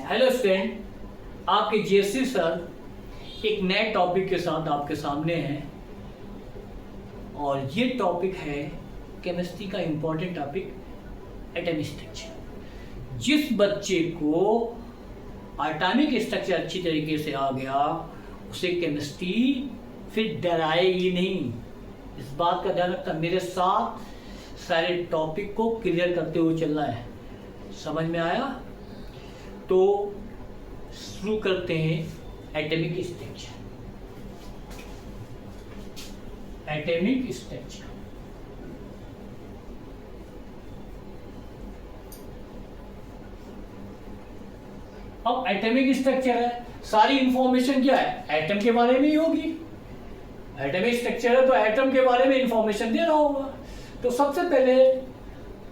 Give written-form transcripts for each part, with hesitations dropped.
Hello student, आपके GSC sir एक नए टॉपिक के साथ आपके सामने हैं और ये टॉपिक है केमिस्ट्री का इम्पोर्टेंट टॉपिक एटॉमिक स्ट्रक्चर। जिस बच्चे को एटॉमिक स्ट्रक्चर अच्छी तरीके से आ गया उसे केमिस्ट्री फिर डराएगी नहीं। इस बात का ध्यान रखना, मेरे साथ सारे टॉपिक को क्लियर करते हुए चलना है। समझ में आया? तो शुरू करते हैं एटॉमिक स्ट्रक्चर। एटॉमिक स्ट्रक्चर अब एटॉमिक स्ट्रक्चर है, सारी इंफॉर्मेशन क्या है? एटम के बारे में ही होगी। एटॉमिक स्ट्रक्चर है तो एटम के बारे में इंफॉर्मेशन देना होगा। तो सबसे पहले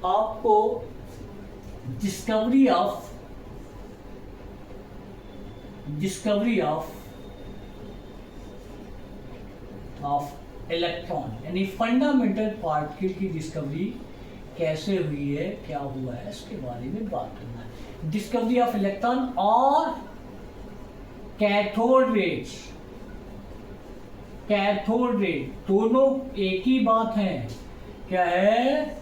आपको डिस्कवरी ऑफ इलेक्ट्रॉन यानी फंडामेंटल पार्टिकल की डिस्कवरी कैसे हुई है, क्या हुआ है, इसके बारे में बात करना है। डिस्कवरी ऑफ इलेक्ट्रॉन और कैथोड रेज दोनों एक ही बात है। क्या है?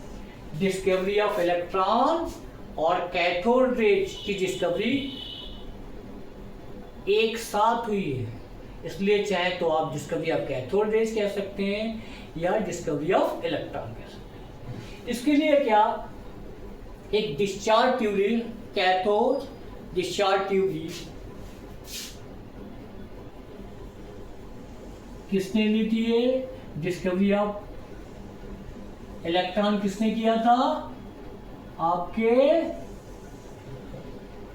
डिस्कवरी ऑफ इलेक्ट्रॉन और कैथोड रेज की डिस्कवरी एक साथ हुई है, इसलिए चाहे तो आप डिस्कवरी ऑफ कैथोड रेज कह सकते हैं या डिस्कवरी ऑफ इलेक्ट्रॉन कह सकते हैं। इसके लिए क्या, एक डिस्चार्ज ट्यूब ली, कैथोड डिस्चार्ज ट्यूब ली। किसने ली थी ये डिस्कवरी ऑफ इलेक्ट्रॉन? किसने किया था? आपके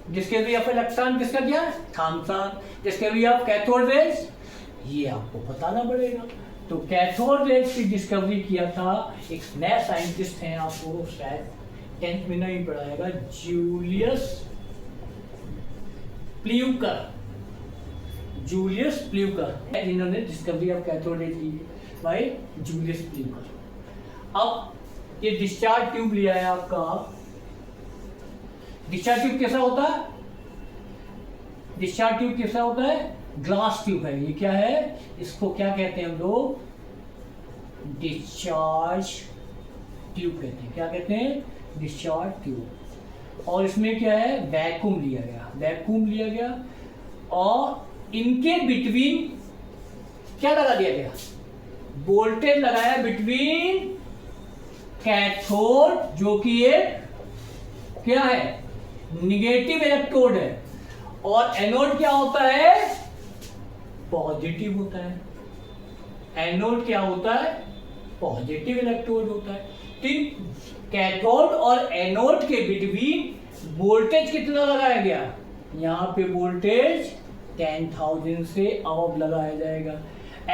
डिस्कवरी ऑफ इलेक्ट्रॉन किसका किया? Thomson. Discovery of cathode rays ये आपको बताना पड़ेगा। तो कैथोड रेज की डिस्कवरी किया था एक नया साइंटिस्ट हैं, आपको शायद 10th में नहीं पढ़ाएगा, जूलियस प्ल्यूकर, जिन्होंने डिस्कवरी ऑफ कैथोड रेज की बाय जूलियस प्ल्यूकर। अब ये डिस्चार्ज ट्यूब लिया है आपका। डिस्चार्ज ट्यूब कैसा होता है? डिस्चार्ज ट्यूब कैसा होता है? ग्लास ट्यूब है। ये क्या है? इसको क्या कहते हैं हम लोग? डिस्चार्ज ट्यूब कहते हैं। क्या कहते हैं? Discharge tube. और इसमें क्या है? वैक्यूम लिया गया और इनके बिटवीन क्या लगा दिया गया? वोल्टेज लगाया बिटवीन कैथोड, जो कि एक क्या है? निगेटिव इलेक्ट्रोड है, और एनोड क्या होता है? पॉजिटिव होता है। एनोड क्या होता है? पॉजिटिव इलेक्ट्रोड होता है। ठीक, कैथोड और एनोड के बिटवीन वोल्टेज कितना लगाया गया? यहां पे वोल्टेज 10,000 से अब लगाया जाएगा।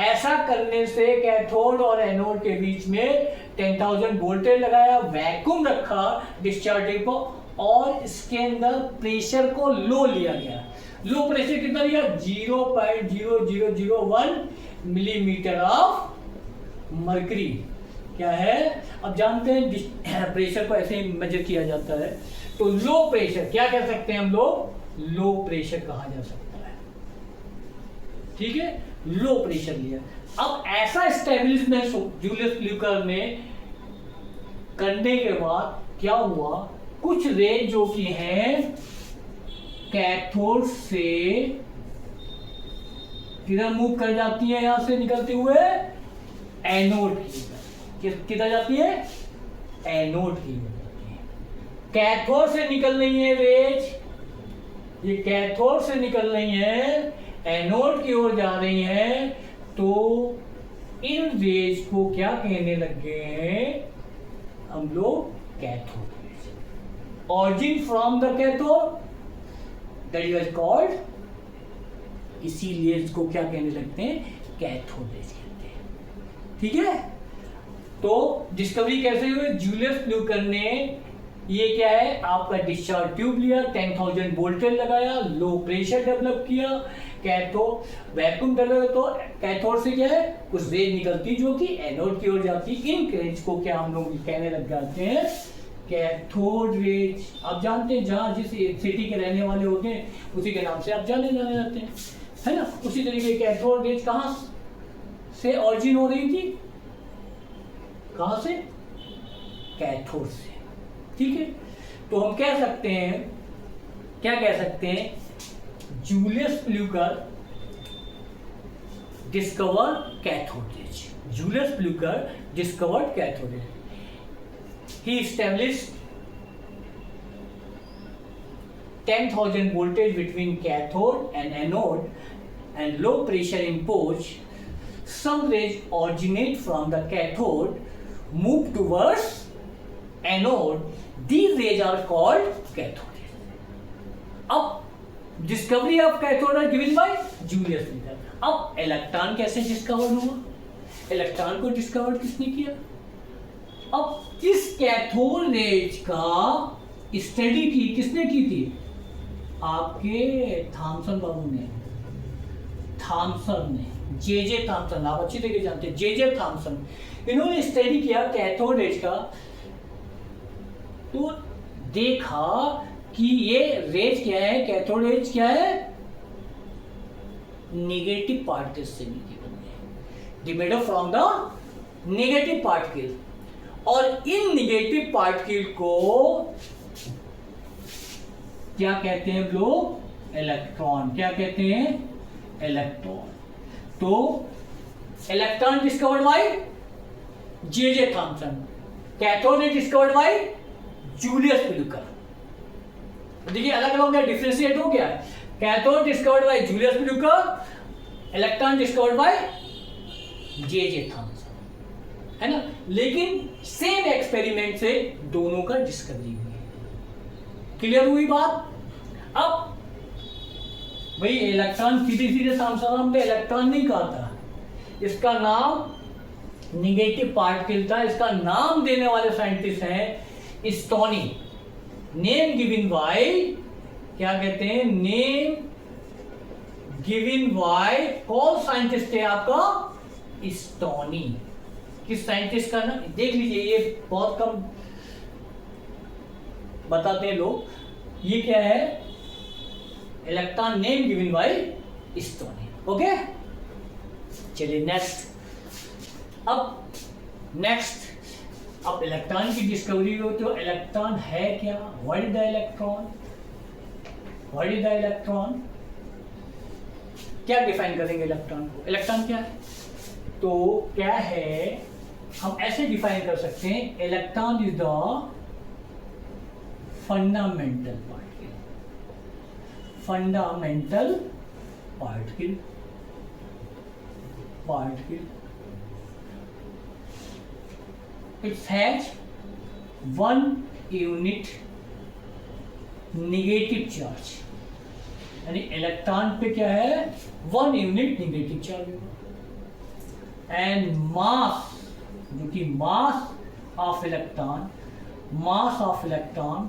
ऐसा करने से कैथोड और एनोड के बीच में 10,000 वोल्टेज लगाया, वैक्यूम रखा डिस्चार्ज ट्यूब को, और इसके अंदर प्रेशर को लो लिया गया। लो प्रेशर कितना लिया? 0.0001 मिलीमीटर ऑफ मर्करी। क्या है? अब जानते हैं प्रेशर को ऐसे ही मेजर किया जाता है। तो लो प्रेशर क्या कह सकते हैं हम लोग? लो प्रेशर कहा जा सकता है। ठीक है, लो प्रेशर लिया। अब ऐसा स्टेबलिशमेंट जूलियस प्ल्यूकर ने करने के बाद क्या हुआ? कुछ रेज जो कि हैं कैथोड से किधर मूव कर जाती है, यहां से निकलते हुए एनोड की किधर जाती है? एनोड की जाती है। कैथोड से निकल रही है रेज, ये कैथोड से निकल रही है, एनोड की ओर जा रही है। तो इन रेज को क्या कहने लग गए हैं हम लोग? Cathode rays. Origin from the cathode, that was called, इसीलिए इसको क्या कहने लगते हैं? कैथोड रेज कहते हैं। ठीक है, तो डिस्कवरी कैसे हुई? जूलियस प्ल्यूकर ने ये क्या है आपका डिस्चार्ज ट्यूब लिया, 10,000 वोल्टेज लगाया, लो प्रेशर डेवलप किया, कैथोड वैक्यूम डेवलप, तो कैथोड से क्या है कुछ रेज निकलती जो कि एनोड की ओर जाती। इन रेज को क्या हम लोग कहने लग जाते हैं? कैथोड रेज आप जानते हैं, जहाँ जिस सिटी के रहने वाले होते हैं उसी के नाम से आप जाने जाते हैं, है ना। उसी तरीके कैथोड रेज कहाँ से ऑरिजिन हो रही थी, कहाँ से, कैथोड से, ठीक है। तो हम कह सकते हैं, क्या कह सकते हैं, Julius Plucker discover cathode rays, Julius Plucker discovered cathode rays. He established 10,000 voltage between cathode and anode and low pressure imposed. Some rays originate from the cathode, move towards anode. These rays are called cathode rays. अब discovery of cathode are given by Julius Leader. अब electron कैसे discover हुआ, electron को discover किसने किया। अब इस cathode rays का स्टडी की किसने की थी, आपके थॉमसन बाबू ने, थॉमसन ने, जे थॉमसन, आप अच्छी तरीके जानते हैं, जे थॉमसन, इन्होंने स्टडी किया कैथोड रेज का। तो देखा कि ये रेज क्या है, कैथोड रेज क्या है, नेगेटिव पार्टिकल से मिलकर बनी है, डिमेड फ्रॉम द नेगेटिव पार्टिकल। और इन नेगेटिव पार्टिकल को क्या कहते हैं लोग, इलेक्ट्रॉन, क्या कहते हैं, इलेक्ट्रॉन। तो electron discovered by J Thomson, cathode rays discovered by Julius Plucker. देखिए अलग अलग क्या डिफरेंशिएट हो गया, cathode discovered by Julius Plucker, electron discovered by J Thomson, है ना। लेकिन सेम एक्सपेरिमेंट से दोनों का डिस्कवरी हुई है। क्लियर हुई बात। अब भाई इलेक्ट्रॉन सीधे सीधे थॉमसन ने इलेक्ट्रॉन नहीं कहा था, इसका नाम नेगेटिव पार्टिकल था। इसका नाम देने वाले साइंटिस्ट हैं स्टोनी, नेम गिवन बाय, क्या कहते हैं, नेम गिवन बाय, कौन साइंटिस्ट है आपका, स्टोनी। किस साइंटिस्ट का ना, देख लीजिए, ये बहुत कम बताते हैं लोग। ये क्या है, electron name given by stony. Okay, चलिए नेक्स्ट। अब नेक्स्ट, अब इलेक्ट्रॉन की डिस्कवरी हो तो इलेक्ट्रॉन है क्या, what is the electron, what is the electron, क्या डिफाइन करेंगे इलेक्ट्रॉन को, इलेक्ट्रॉन क्या है। तो क्या है, हम ऐसे डिफाइन कर सकते हैं, electron is the fundamental particle, fundamental particle, it has one unit negative charge, यानी इलेक्ट्रॉन पे क्या है, 1 यूनिट नेगेटिव चार्ज होगा। एंड मास, जो कि मास of electron, mass of electron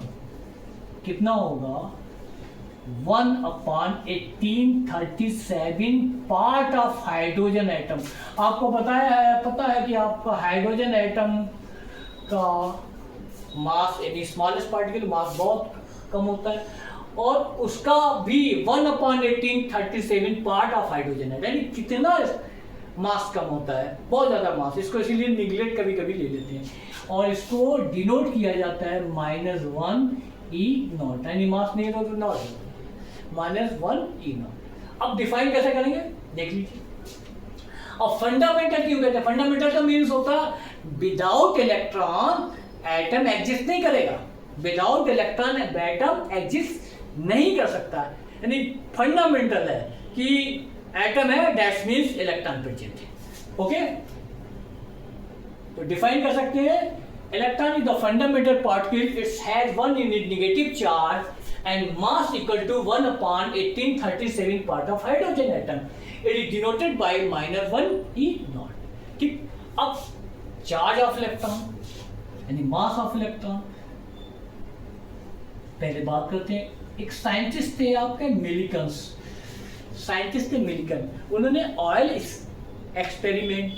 कितना होगा, 1/1837 पार्ट ऑफ हाइड्रोजन एटम। आपको पता है कि आपका हाइड्रोजन एटम का मास, यानी स्मॉलेस्ट पार्टिकल मास बहुत कम होता है, और उसका भी 1/1837 पार्ट ऑफ हाइड्रोजन है, यानी कितना मास कम होता है, बहुत ज्यादा मास। इसको इसीलिए निगलेक्ट कभी कभी ले लेते हैं, और इसको डिनोट किया जाता है -1E0, यानी मास नहीं होगा तो नॉट, -1E0। अब डिफाइन कैसे करेंगे, देख लीजिए। अब फंडामेंटल क्यों कहते हैं, फंडामेंटल का मीन्स होता है विदाउट इलेक्ट्रॉन एटम एग्जिस्ट नहीं करेगा, विदाउट इलेक्ट्रॉन एटम एग्जिस्ट नहीं कर सकता, यानी फंडामेंटल है कि एटम है, दैट मींस इलेक्ट्रॉन प्रेजेंट है। ओके, तो डिफाइन कर सकते हैं, electron is the fundamental particle, it has 1 unit negative charge and mass equal to 1/1837 part of hydrogen atom. It is denoted by -1E0. ठीक, अब चार्ज ऑफ इलेक्ट्रॉन यानी मास of electron, पहले बात करते हैं। एक साइंटिस्ट थे आपके मिलिकन्स, साइंटिस्ट थे मिलिकन, उन्होंने ऑयल एक्सपेरिमेंट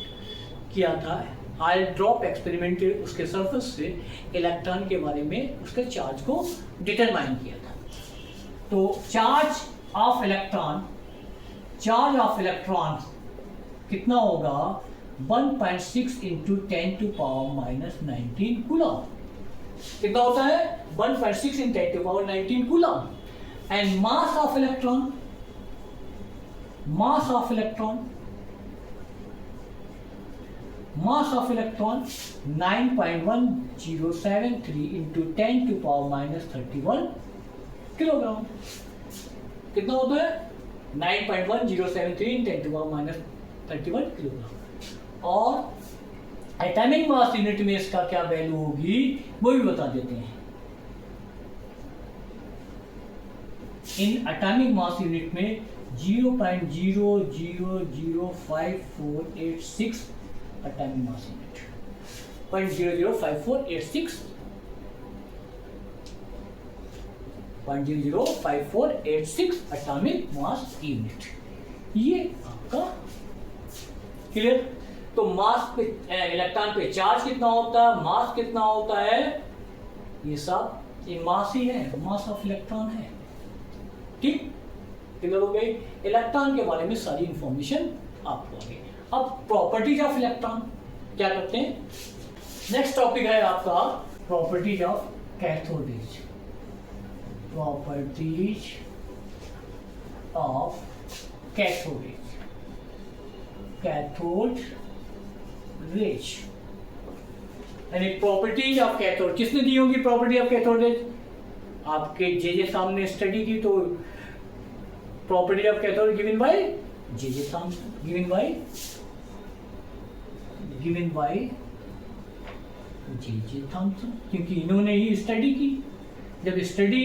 किया था आई ड्रॉप एक्सपेरिमेंटेड उसके सरफेस से इलेक्ट्रॉन के बारे में उसके चार्ज को डिटरमाइन किया था। तो चार्ज ऑफ इलेक्ट्रॉन कितना होगा 1.6 into 10 to power minus 19 coulomb. कितना होता है 1.6 in 10 to power 19 coulomb. And mass of electron 9.1073 into 10 to power minus 31 kilogram. कितना होता है 9.1073 in 10 to power minus 31 kilogram. और एटॉमिक मास यूनिट में इसका क्या वैल्यू होगी वो भी बता देते हैं। इन एटॉमिक मास यूनिट में 0.000548 atomic mass unit 0.005486 atomic mass unit. ये आपका क्लियर। तो मास पे इलेक्ट्रॉन पे चार्ज कितना होता है, मास कितना होता है, ये सब ये मास ही है, मास ऑफ इलेक्ट्रॉन है। ठीक, क्लियर हो गई। इलेक्ट्रॉन के बारे में सारी इंफॉर्मेशन आपको आ गई। अब प्रॉपर्टीज ऑफ इलेक्ट्रॉन क्या करते हैं, नेक्स्ट टॉपिक है आपका properties of cathode. Properties of cathode raise, यानी प्रॉपर्टीज ऑफ कैथोड किसने दी होगी? प्रॉपर्टी ऑफ कैथोड रेज आपके जे सामने स्टडी की, तो property of cathode given by J Thompson, given by J Thompson, क्योंकि इन्होंने ही स्टडी की। जब स्टडी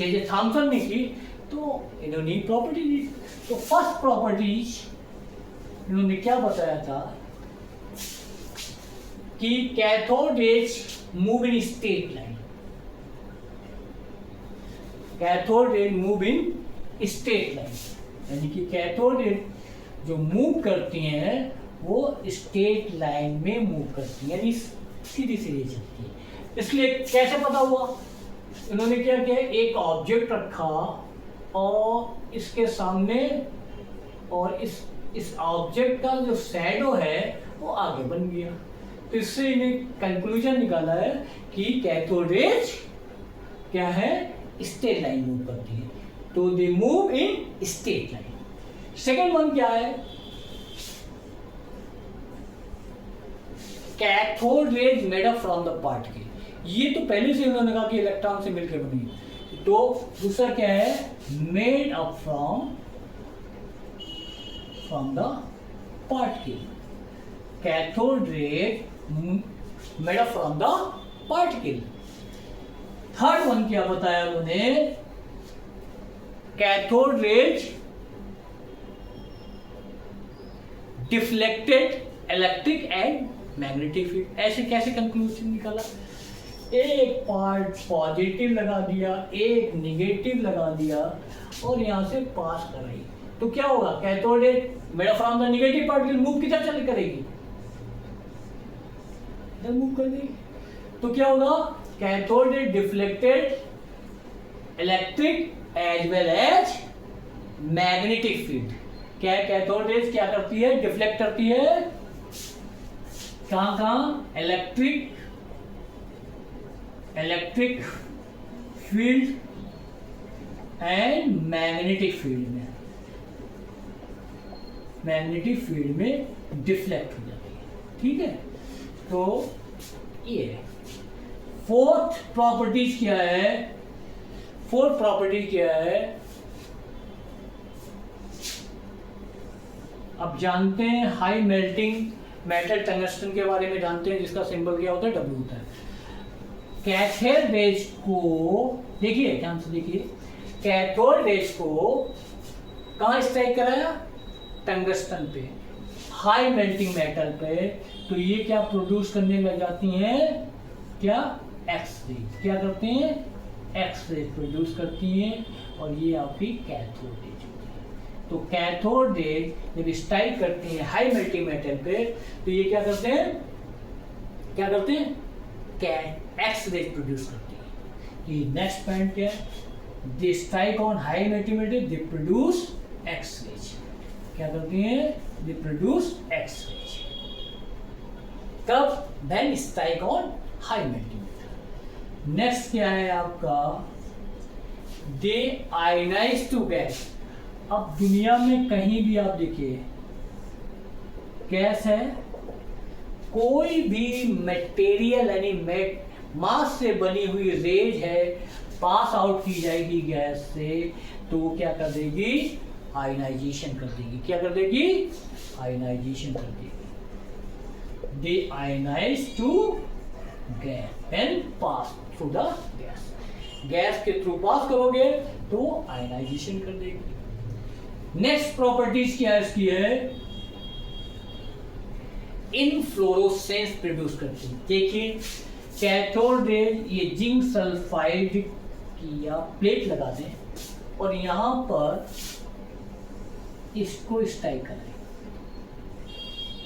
जे थॉमसन ने की तो इन्होंने ही प्रॉपर्टी दी। तो फर्स्ट प्रॉपर्टीज इन्होंने क्या बताया था कि cathode rays move in straight line. Cathode rays move in straight line, यानी कि कैथोड रेज जो मूव करती हैं वो स्ट्रेट लाइन में मूव करती है, यानी सीधी सीधी चलती है। इसलिए कैसे पता हुआ? इन्होंने क्या किया, एक ऑब्जेक्ट रखा और इसके सामने, और इस ऑब्जेक्ट का जो शैडो है वो आगे बन गया। तो इससे इन्हें कंक्लूजन निकाला है कि कैथोड रेज क्या है, स्ट्रेट लाइन मूव करती है। तो they move in straight line. Second one क्या है, cathode rays made up from the particle. ये तो पहले से उन्होंने कहा कि इलेक्ट्रॉन से मिलकर बनी। तो दूसरा क्या है, made up from the particle. Cathode rays made up from the particle. Third one क्या बताया उन्होंने, cathode rays deflected electric and magnetic field. ऐसे कैसे कंक्लूजन निकाला, एक पार्ट पॉजिटिव लगा दिया, एक नेगेटिव लगा दिया और यहां से पास कराई, तो क्या होगा, cathode raise made from the negative particle move किधर चली करेगी, इधर मूव कर देगी। तो क्या होगा, cathode rays deflected electric as well as magnetic field. क्या है, कैथोड रेज क्या करती है, डिफ्लेक्ट करती है कहां, electric field and magnetic field में, मैग्नेटिक फील्ड में डिफ्लेक्ट हो जाती है। ठीक है, तो ये फोर्थ प्रॉपर्टीज क्या है, फोर्थ प्रॉपर्टी क्या है, अब जानते हैं हाई मेल्टिंग मेटल टंगस्टन के बारे में जानते हैं, जिसका सिंबल क्या होता है, W होता है। कैथोड रेज को देखिए, ध्यान से देखिए, कैथोड रेज को कहां स्ट्राइक कराया, टंगस्टन पे, हाई मेल्टिंग मेटल पे। तो ये क्या प्रोड्यूस करने लग जाती हैं, क्या, एक्स रे, क्या करते हैं, एक्स रे प्रोड्यूस करती हैं, और ये आपकी कैथोड रेज होती है। तो कैथोड रेज जब स्ट्राइक करती हैं हाई मल्टीमीटर पे, तो ये क्या करते हैं, एक्स रेज प्रोड्यूस करती है। ये नेक्स्ट पॉइंट क्या है, they strike on high multimeter, they produce X rays. क्या करती हैं, दे प्रोड्यूस एक्स रेज। कब, when strike on high multimeter. Next क्या है आपका, दे आयनाइज टू गैस। अब दुनिया में कहीं भी आप देखिए गैस है, कोई भी मटेरियल यानी मास से बनी हुई रेज है, पास आउट की जाएगी गैस से, तो वो क्या कर देगी, आयनाइजेशन कर देगी। क्या कर देगी, आयनाइजेशन कर देगी। They ionize to gas and pass through the gas. Gas के थ्रू पास करोगे तो आयनाइजेशन कर देगी। नेक्स्ट प्रॉपर्टीज क्या है इसकी, है इनफ्लोरोसेंस प्रोड्यूस करती है। देखिए कैथोड रेज, ये जिंक सल्फाइड की आप प्लेट लगा दें और यहां पर इसको स्ट्राइक करें।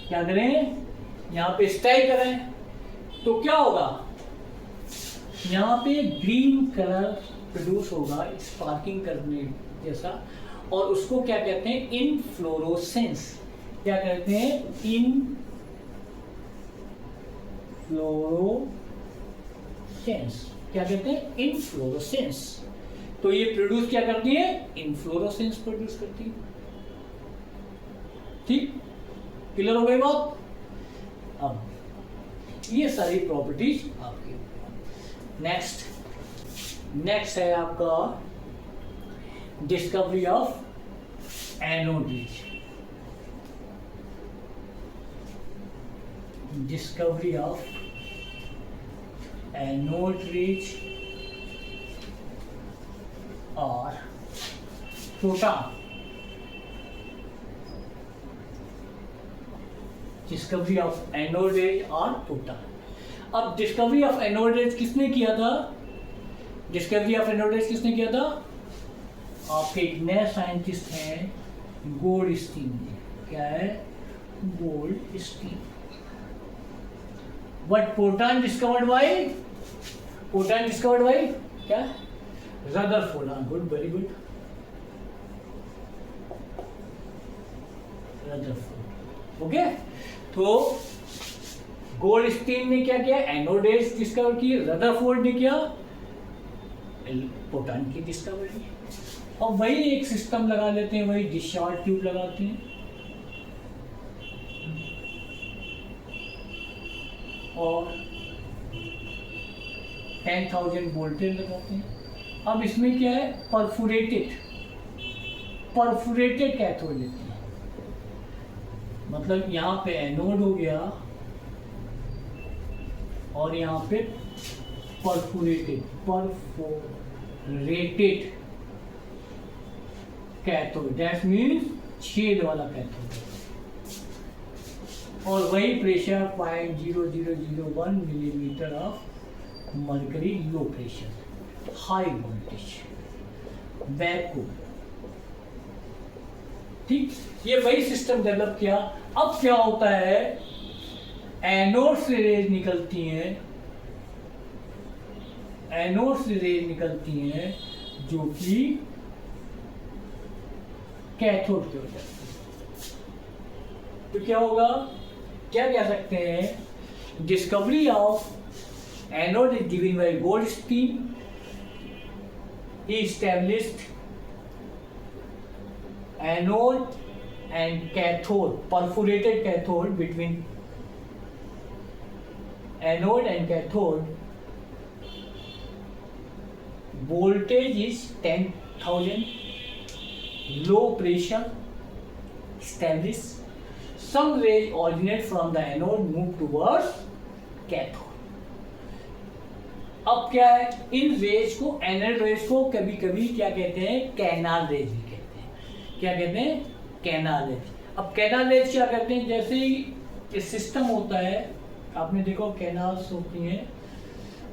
क्या करें, यहां पे स्ट्राइक करें तो क्या होगा, यहां पे ग्रीन कलर प्रोड्यूस होगा स्पार्किंग करने जैसा, और उसको क्या कहते हैं, इनफ्लोरोसेंस। क्या कहते हैं, इनफ्लोरोसेंस। क्या कहते हैं, इनफ्लोरोसेंस। तो ये प्रोड्यूस क्या करती है, इनफ्लोरोसेंस प्रोड्यूस करती है। ठीक, क्लियर हो गई बात। अब ये सारी प्रॉपर्टीज आपकी। नेक्स्ट है आपका discovery of anode rays. Discovery of anode rays और proton. Discovery of anode rays और प्रोटॉन। अब डिस्कवरी ऑफ एनोड रेज किसने किया था, डिस्कवरी ऑफ एनोड रेज किसने किया था, आपके एक नए साइंटिस्ट हैं गोल्डस्टीन ने। क्या है, Goldstein. But proton discovered by, proton discovered by क्या, Rutherford. Good, very good, Rutherford. Okay, तो गोल्डस्टीन ने क्या किया, एनोड रेज डिस्कवर की, रदरफोर्ड ने किया प्रोटॉन की डिस्कवरी। और वही एक सिस्टम लगा लेते हैं, वही डिस्चार्ज ट्यूब लगाते हैं और 10,000 वोल्टेज लगाते हैं। अब इसमें क्या है, परफोरेटेड कैथोड लेते हैं। मतलब यहाँ पे एनोड हो गया और यहाँ पे परफोरेटेड कैथोड, दैट मीन्स छेद वाला कैथोड। और वही pressure 0.0001 millimetre of mercury, low pressure, high voltage, vacuum. ठीक, ये वही सिस्टम डेवलप किया। अब क्या होता है, एनोड से रेज निकलती हैं, एनोड से रेज निकलती हैं जो कि कैथोड की वजह से। तो क्या होगा, क्या कह सकते हैं, discovery of anode is given by Goldstein. He established anode and cathode, perforated cathode, between anode and cathode voltage is 10,000, low pressure established, some rays originate from the anode, move towards cathode. अब क्या है, इन raise को, anode rays को कभी कभी क्या कहते हैं, कैनाल रेज भी कहते हैं। क्या कहते हैं, कैनाल रेज। अब कैनाल रेज क्या करते हैं, जैसे ही ये सिस्टम होता है, आपने देखो कैनाल्स होती हैं,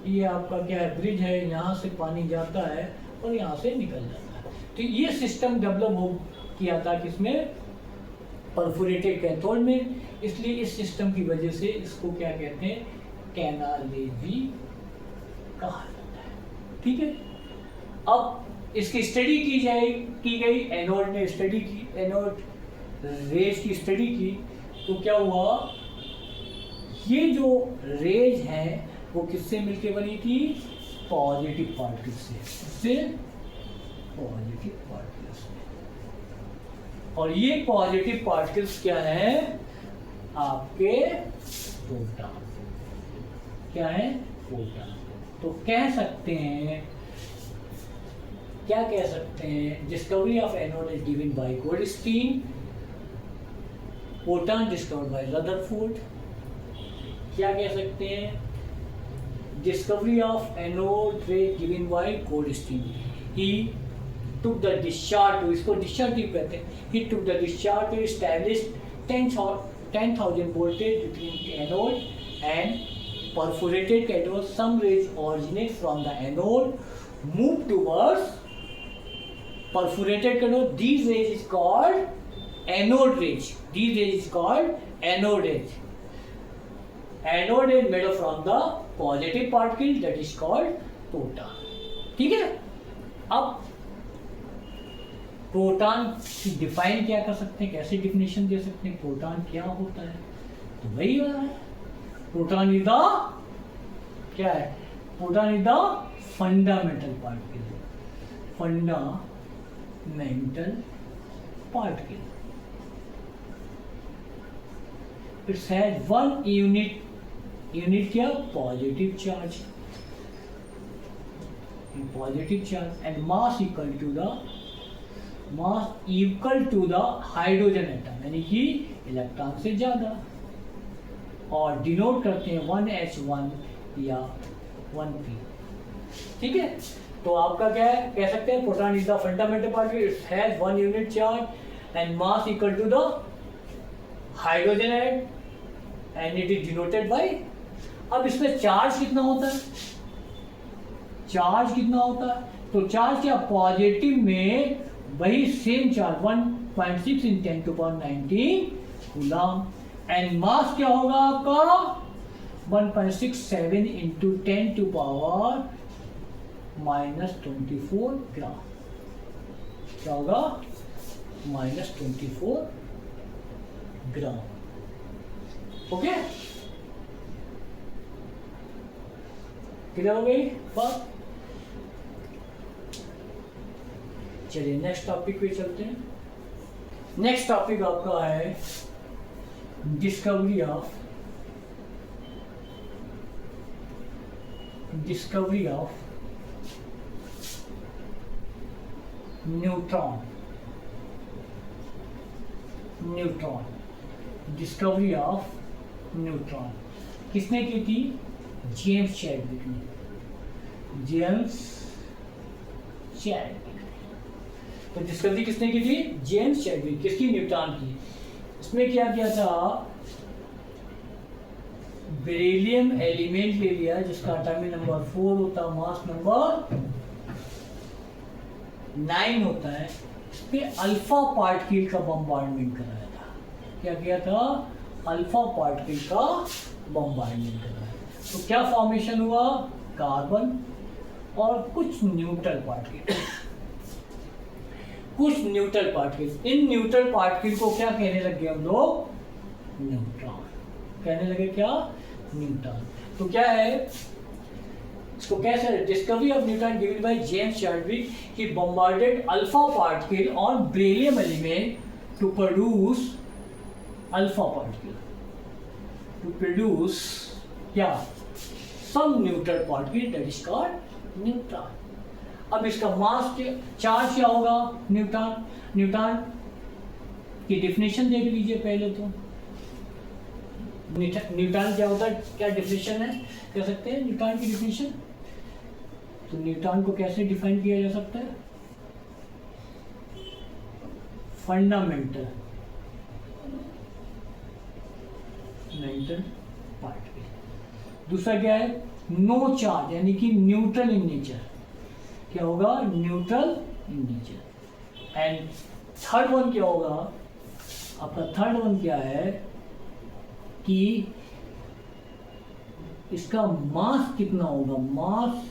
ये आपका क्या है, ब्रिज है, यहाँ से पानी जाता है और यहाँ से निकल जाता है। तो ये सिस्टम डेवलप किया था किसमें, परफोरेटेड कैथोड में, इसलिए इस सिस्टम की वजह से इसको क्या कहते हैं, कैनालेवी कहा जाता है। ठीक है, अब इसकी स्टडी की गई, एनोड ने स्टडी की, एनोड रेज की स्टडी की, तो क्या हुआ, ये जो रेज है वो किससे मिलके बनी थी, पॉजिटिव पार्टिकल से, पॉजिटिव पार्टिकल्स में। और ये पॉजिटिव पार्टिकल्स क्या है, आपके प्रोटॉन। क्या है, प्रोटॉन। तो कह सकते हैं, क्या कह सकते हैं, discovery of anode is given by Goldstein, proton discovered bye Rutherford. क्या कह सकते हैं, discovery of anode ray given by Goldstein. He took the discharge to, इसको discharge tube कहते हैं, he took the discharge to establish 10,000 voltage between anode and perforated cathode. Some rays originate from the anode, move towards perforated cathode. These rays is called anode rays. These rays is called anode rays. Anode is made from the positive particle that is called proton. ठीक है, अब proton की define क्या कर सकते हैं, कैसे definition दे सकते हैं, प्रोटॉन क्या होता है, तो वही है, प्रोटॉन इज द, क्या है, proton is the fundamental particle, fundamental particle. It's has one unit क्या, positive charge, and mass equal to the hydrogen atom, यानी कि इलेक्ट्रॉन से ज्यादा, और डिनोट करते हैं 1h1 या 1p। ठीक है, तो आपका क्या है, कह सकते हैं proton is the fundamental particle, it has one unit charge and mass equal to the hydrogen atom and it is denoted by. अब इसमें चार्ज कितना होता है, तो चार्ज क्या, पॉजिटिव में वही सेम चार्ज 1.6 × 10⁻19 कूलम, एंड मास क्या होगा आपका 1.67 × 10⁻24 ग्राम, क्या होगा -24 ग्राम। ओके, क्लियर हो गई बात। चलिए नेक्स्ट टॉपिक पे चलते हैं। नेक्स्ट टॉपिक आपका है discovery of neutron, discovery of neutron किसने की थी, जेम्स चैडविक ने, तो डिस्कवरी किसने की थी, जेम्स चैडविक, किसकी, न्यूट्रॉन की। इसमें क्या किया था, बेरिलियम एलिमेंट ले लिया जिसका एटॉमिक नंबर 4 होता, मास नंबर 9 होता है, फिर अल्फा पार्टिकल का बम्बार्डमेंट कराया था। क्या किया था, अल्फा पार्टिकल का बम्बार्डमेंट कराया। तो क्या फॉर्मेशन हुआ, कार्बन और कुछ neutral particle, in neutral particle को क्या कहने लगे हम लोग, न्यूट्रॉन कहने लगे, क्या, न्यूट्रॉन। तो क्या है, इसको कैसे, discovery of neutron given by James Chadwick, he bombarded alpha particle on beryllium element to produce alpha particle, क्या, some neutral particle that is called neutron. अब इसका मास चार्ज क्या होगा, न्यूट्रॉन की डिफिनेशन देख लीजिए पहले। तो न्यूट्रॉन क्या होता है, क्या डिफिनेशन है, कह सकते हैं न्यूट्रॉन की डिफिनेशन। तो न्यूट्रॉन को कैसे डिफाइन किया जा सकता है, फंडामेंटल पार्टिकल। दूसरा क्या है, नो चार्ज, यानी कि न्यूट्रल इन नेचर, क्या होगा, neutral in nature. And third one क्या होगा आपका? थर्ड वन क्या है कि इसका मास कितना होगा? मास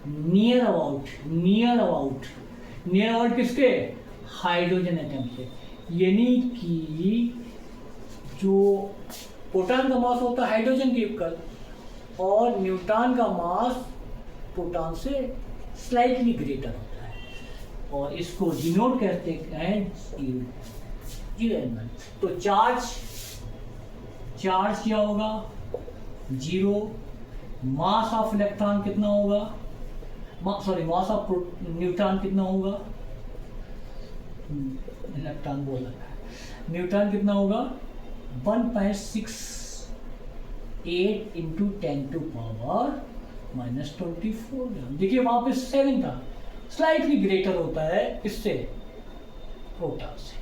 नियर अबाउट किसके? हाइड्रोजन एटम से। यानी कि जो प्रोटॉन का मास होता है हाइड्रोजन के इक्वल, और न्यूट्रॉन का मास प्रोटॉन से स्लाइटली ग्रेटर होता है, और इसको डिनोट करते हैं जीरो। तो चार्ज क्या होगा? जीरो। मास ऑफ इलेक्ट्रॉन कितना होगा? मास ऑफ न्यूट्रॉन कितना होगा? इलेक्ट्रॉन बोल रहा है, न्यूट्रॉन कितना होगा? 1.68 इंटू 10⁻⁻24 ग्राम। देखिए वहां पे 7 था, स्लाइटली ग्रेटर होता है इससे, प्रोटॉन से।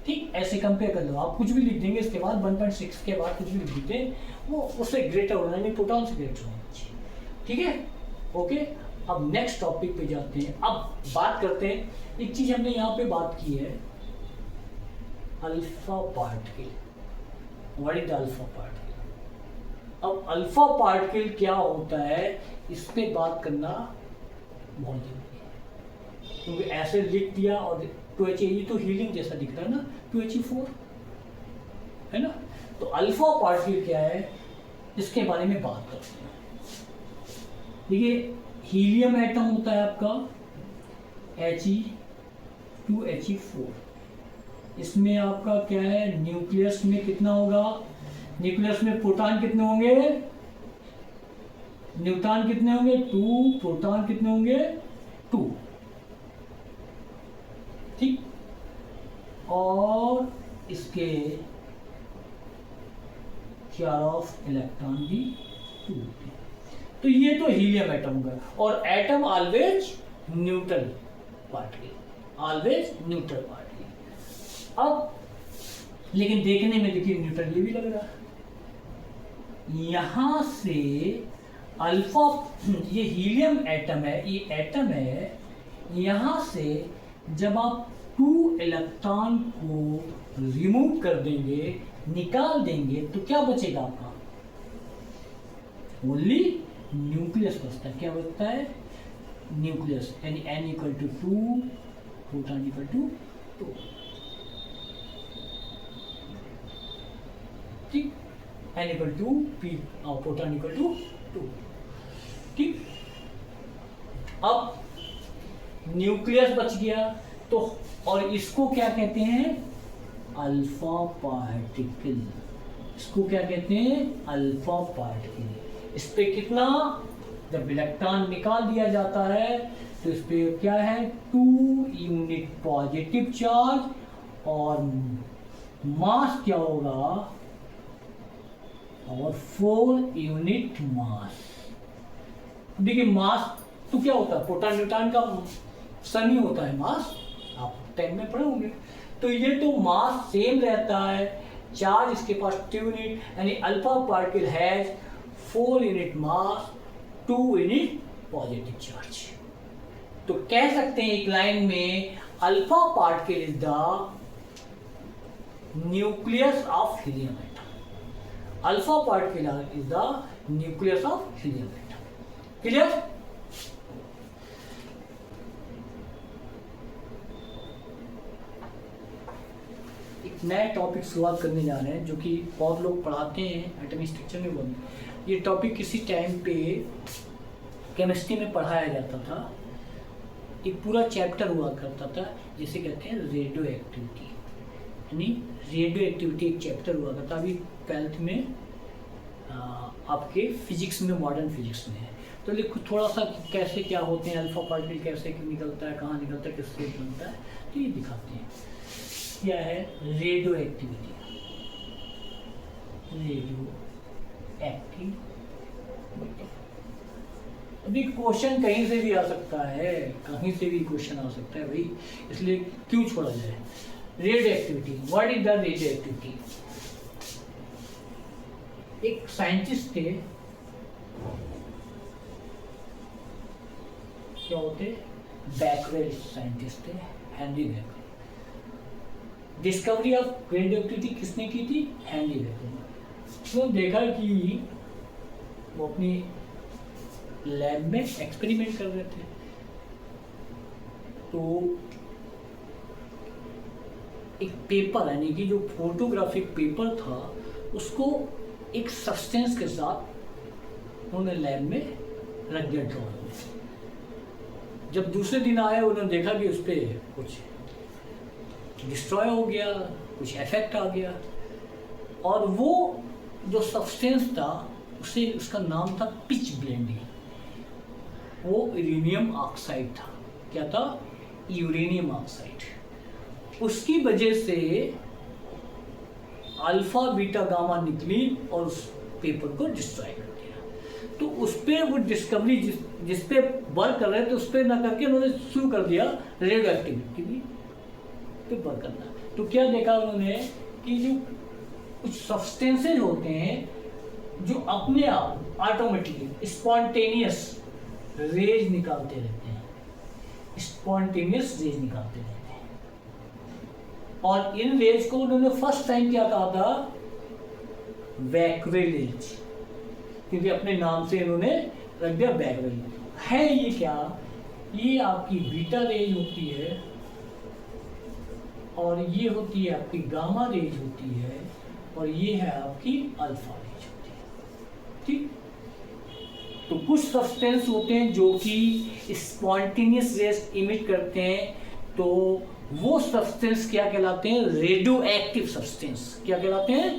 ठीक, ऐसे कंपेयर कर लो। आप कुछ भी लिख देंगे इसके बाद 1.6 के बाद कुछ भी लिख देते, वो उससे ग्रेटर होना है, प्रोटॉन से ग्रेटर होना चाहिए। ठीक है, ओके। अब नेक्स्ट टॉपिक पे जाते हैं। अब बात करते हैं, एक चीज हमने यहाँ पे बात की है, alpha particle. What is alpha particle? अब अल्फा पार्टिकल क्या होता है, इस पे बात करना बहुत जरूरी है, क्योंकि ऐसे लिख दिया और 2He, ये तो हीलिंग जैसा दिख रहा है ना, 2He4 है ना। तो अल्फा पार्टिकल क्या है, इसके बारे में बात करते हैं। देखिए हीलियम एटम होता है आपका He2He4। इसमें आपका क्या है, न्यूक्लियस में कितना होगा? न्यूक्लियस में प्रोटॉन कितने होंगे? न्यूट्रॉन कितने होंगे? 2। प्रोटॉन कितने होंगे? 2। ठीक, और इसके चार ऑफ इलेक्ट्रॉन भी 2 होते हैं। तो ये तो हीलियम एटम का, और atom always neutral particle, always neutral particle. अब लेकिन देखने में देखिए न्यूट्रल ये भी लग रहा है। यहां से अल्फा, ये हीलियम एटम है, ये एटम है, यहां से जब आप 2 इलेक्ट्रॉन को रिमूव कर देंगे, निकाल देंगे, तो क्या बचेगा आपका? ओनली न्यूक्लियस बचता है। क्या बचता है? न्यूक्लियस, यानी n = 2, प्रोटॉन = 2। ठीक, n = 2, प्रोटॉन = 2। ठीक, अब न्यूक्लियस बच गया, तो और इसको क्या कहते हैं? Alpha particle. इसको क्या कहते हैं? Alpha particle. इस पे कितना, जब इलेक्ट्रॉन निकाल दिया जाता है तो इस पे क्या है? 2 यूनिट पॉजिटिव चार्ज, और मास क्या होगा? और 4 यूनिट मास। देखिए मास तो क्या होता है? प्रोटॉन न्यूट्रॉन का सन ही होता है मास, आप 10 में पढ़े होंगे। तो ये तो मास सेम रहता है, चार्ज इसके पास 2 यूनिट, यानी alpha particle has 4 unit mass, 2 unit positive charge. तो कह सकते हैं एक लाइन में, alpha particle is the nucleus of helium atom. Alpha particle is the nucleus of helium atom. Clear? नए टॉपिक शुरुआत करने जा रहे हैं, जो कि बहुत लोग पढ़ाते हैं एटॉमिक स्ट्रक्चर में बोलते। ये टॉपिक किसी टाइम पे केमिस्ट्री में पढ़ाया जाता था, एक पूरा चैप्टर हुआ करता था, जिसे कहते हैं रेडियो एक्टिविटी। यानी रेडियो एक्टिविटी एक चैप्टर हुआ करता, अभी 12th में आपके फिजिक्स में, मॉडर्न फिजिक्स में है। तो लिखो थोड़ा सा कैसे क्या होते हैं, अल्फा पार्टिकल कैसे निकलता है, कहाँ निकलता है, किससे बनता है, तो ये दिखाते हैं। क्या है रेडियो एक्टिविटी? Radio activity. अभी क्वेश्चन कहीं से भी आ सकता है, कहीं से भी क्वेश्चन आ सकता है भाई, इसलिए क्यों छोड़ा जाए। Radio activity, what is the radio activity? एक साइंटिस्ट थे, क्या होते? बैकवेल साइंटिस्ट थे, Henri Becquerel. Discovery of radio activity किसने की थी? हेनरी बेकर ने। तो देखा कि वो अपनी लैब में एक्सपेरिमेंट कर रहे थे, तो एक पेपर यानी कि जो फोटोग्राफिक पेपर था उसको एक सब्सटेंस के साथ उन्होंने लैब में रख दिया ड्रॉर में। जब दूसरे दिन आए उन्होंने देखा कि उस पर कुछ डिस्ट्रॉय हो गया, कुछ इफेक्ट आ गया, और वो जो सब्सटेंस था उसे उसका नाम था पिच ब्लेंडिंग। वो यूरेनियम ऑक्साइड था। क्या था? Uranium oxide. उसकी वजह से अल्फा बीटा गामा निकली और उस पेपर को डिस्ट्रॉय कर दिया। तो उस पर वो डिस्कवरी जिस पे वर्क कर रहे थे उस पर ना करके उन्होंने शुरू कर दिया रेडियो एक्टिविटी पे वर्क करना। तो क्या देखा उन्होंने कि जो कुछ सब्सटेंसेज होते हैं जो अपने आप ऑटोमेटिकली स्पॉन्टेनियस रेज निकालते रहते हैं, स्पॉन्टेनियस रेज निकालते रहते हैं। और इन रेज को उन्होंने फर्स्ट टाइम क्या कहा था? बैकरे रेज, क्योंकि अपने नाम से इन्होंने रख दिया बैकरे। है ये क्या? ये आपकी बीटा रेज होती है और ये होती है आपकी गामा रेज होती है और ये है आपकी अल्फा रेज होती है। ठीक, तो कुछ सब्सटेंस होते हैं जो कि स्पॉन्टेनियस रेज इमिट करते हैं, तो वो सब्सटेंस क्या कहलाते हैं? Radioactive substance. क्या कहलाते हैं?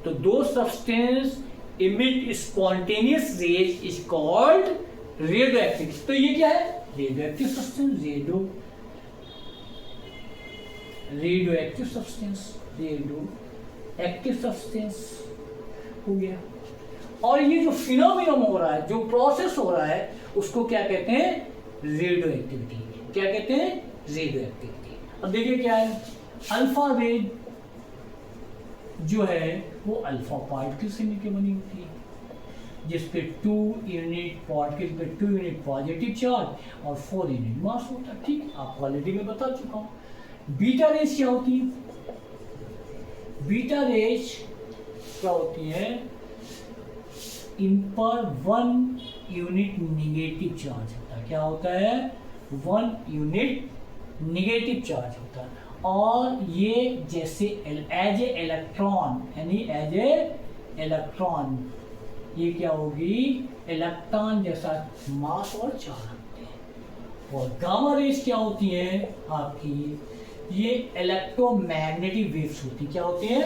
तो दो substance emit spontaneous rays is called radioactive. तो ये क्या है? Radioactive substance. Radioactive substance, radioactive substance हो गया। और ये जो फिनोमिनन हो रहा है, जो प्रोसेस हो रहा है, उसको क्या कहते हैं? Radio activity. क्या कहते हैं? Radio activity. अब देखिए क्या है, अल्फा रेज जो है वो अल्फा पार्टिकल से मिलकर बनी होती है, जिसपे 2 यूनिट पार्टिकल पे 2 यूनिट पॉजिटिव चार्ज और 4 यूनिट मास होता है। ठीक, आपको ऑलरेडी मैं बता चुका हूँ। बीटा रेज क्या होती है? बीटा रेज क्या होती है? इन पर 1 यूनिट निगेटिव चार्ज होता है। क्या होता है? 1 यूनिट निगेटिव चार्ज होता है। और ये जैसे एज ए इलेक्ट्रॉन, यानी एज ए इलेक्ट्रॉन, ये क्या होगी? इलेक्ट्रॉन जैसा मास और चार्ज होते हैं। और गामा रेज क्या होती है आपकी? ये इलेक्ट्रोमैग्नेटिक वेव्स होती है। क्या होती है?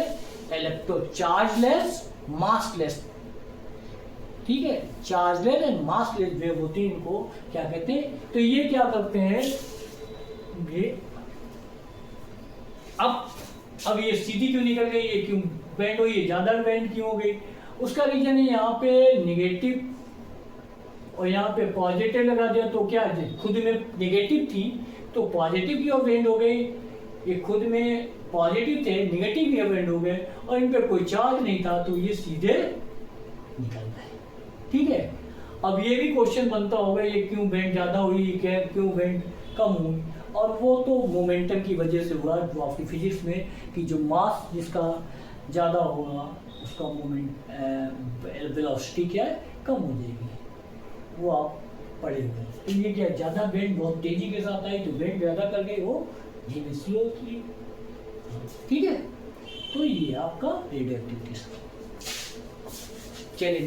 Electro chargeless massless. ठीक है, चार्जलेस एंड मासलेस वेव होती है। इनको क्या कहते हैं? तो ये क्या करते हैं? ये अब ये सीधी क्यों निकल गई? ये क्यों बेंड हुई? ये ज्यादा बेंड क्यों हो गई? उसका रीजन है यहाँ पे नेगेटिव और यहाँ पे पॉजिटिव लगा दिया, तो क्या खुद में नेगेटिव थी तो पॉजिटिव की ओर बेंड हो गई। ये खुद में पॉजिटिव थे, नेगेटिव की ओर बेंड हो गए, और इन पे कोई चार्ज नहीं था तो ये सीधे निकल गए। ठीक है, अब ये भी क्वेश्चन बनता होगा ये क्यों बेंड ज्यादा हुई, क्यों बेंड कम हुई? और वो तो मोमेंटम की वजह से हुआ, जो आपकी फिजिक्स में कि जो मास जिसका ज़्यादा होगा उसका मोमेंट वेलोसिटी क्या है? कम हो जाएगी। वो आप पढ़े हुए। तो ये क्या ज़्यादा बेंड बहुत तेज़ी के साथ आई तो बेंड ज़्यादा कर गई, वो धीमे स्लो की। ठीक है, तो ये आपका रेडियो एक्टिविटी। चलिए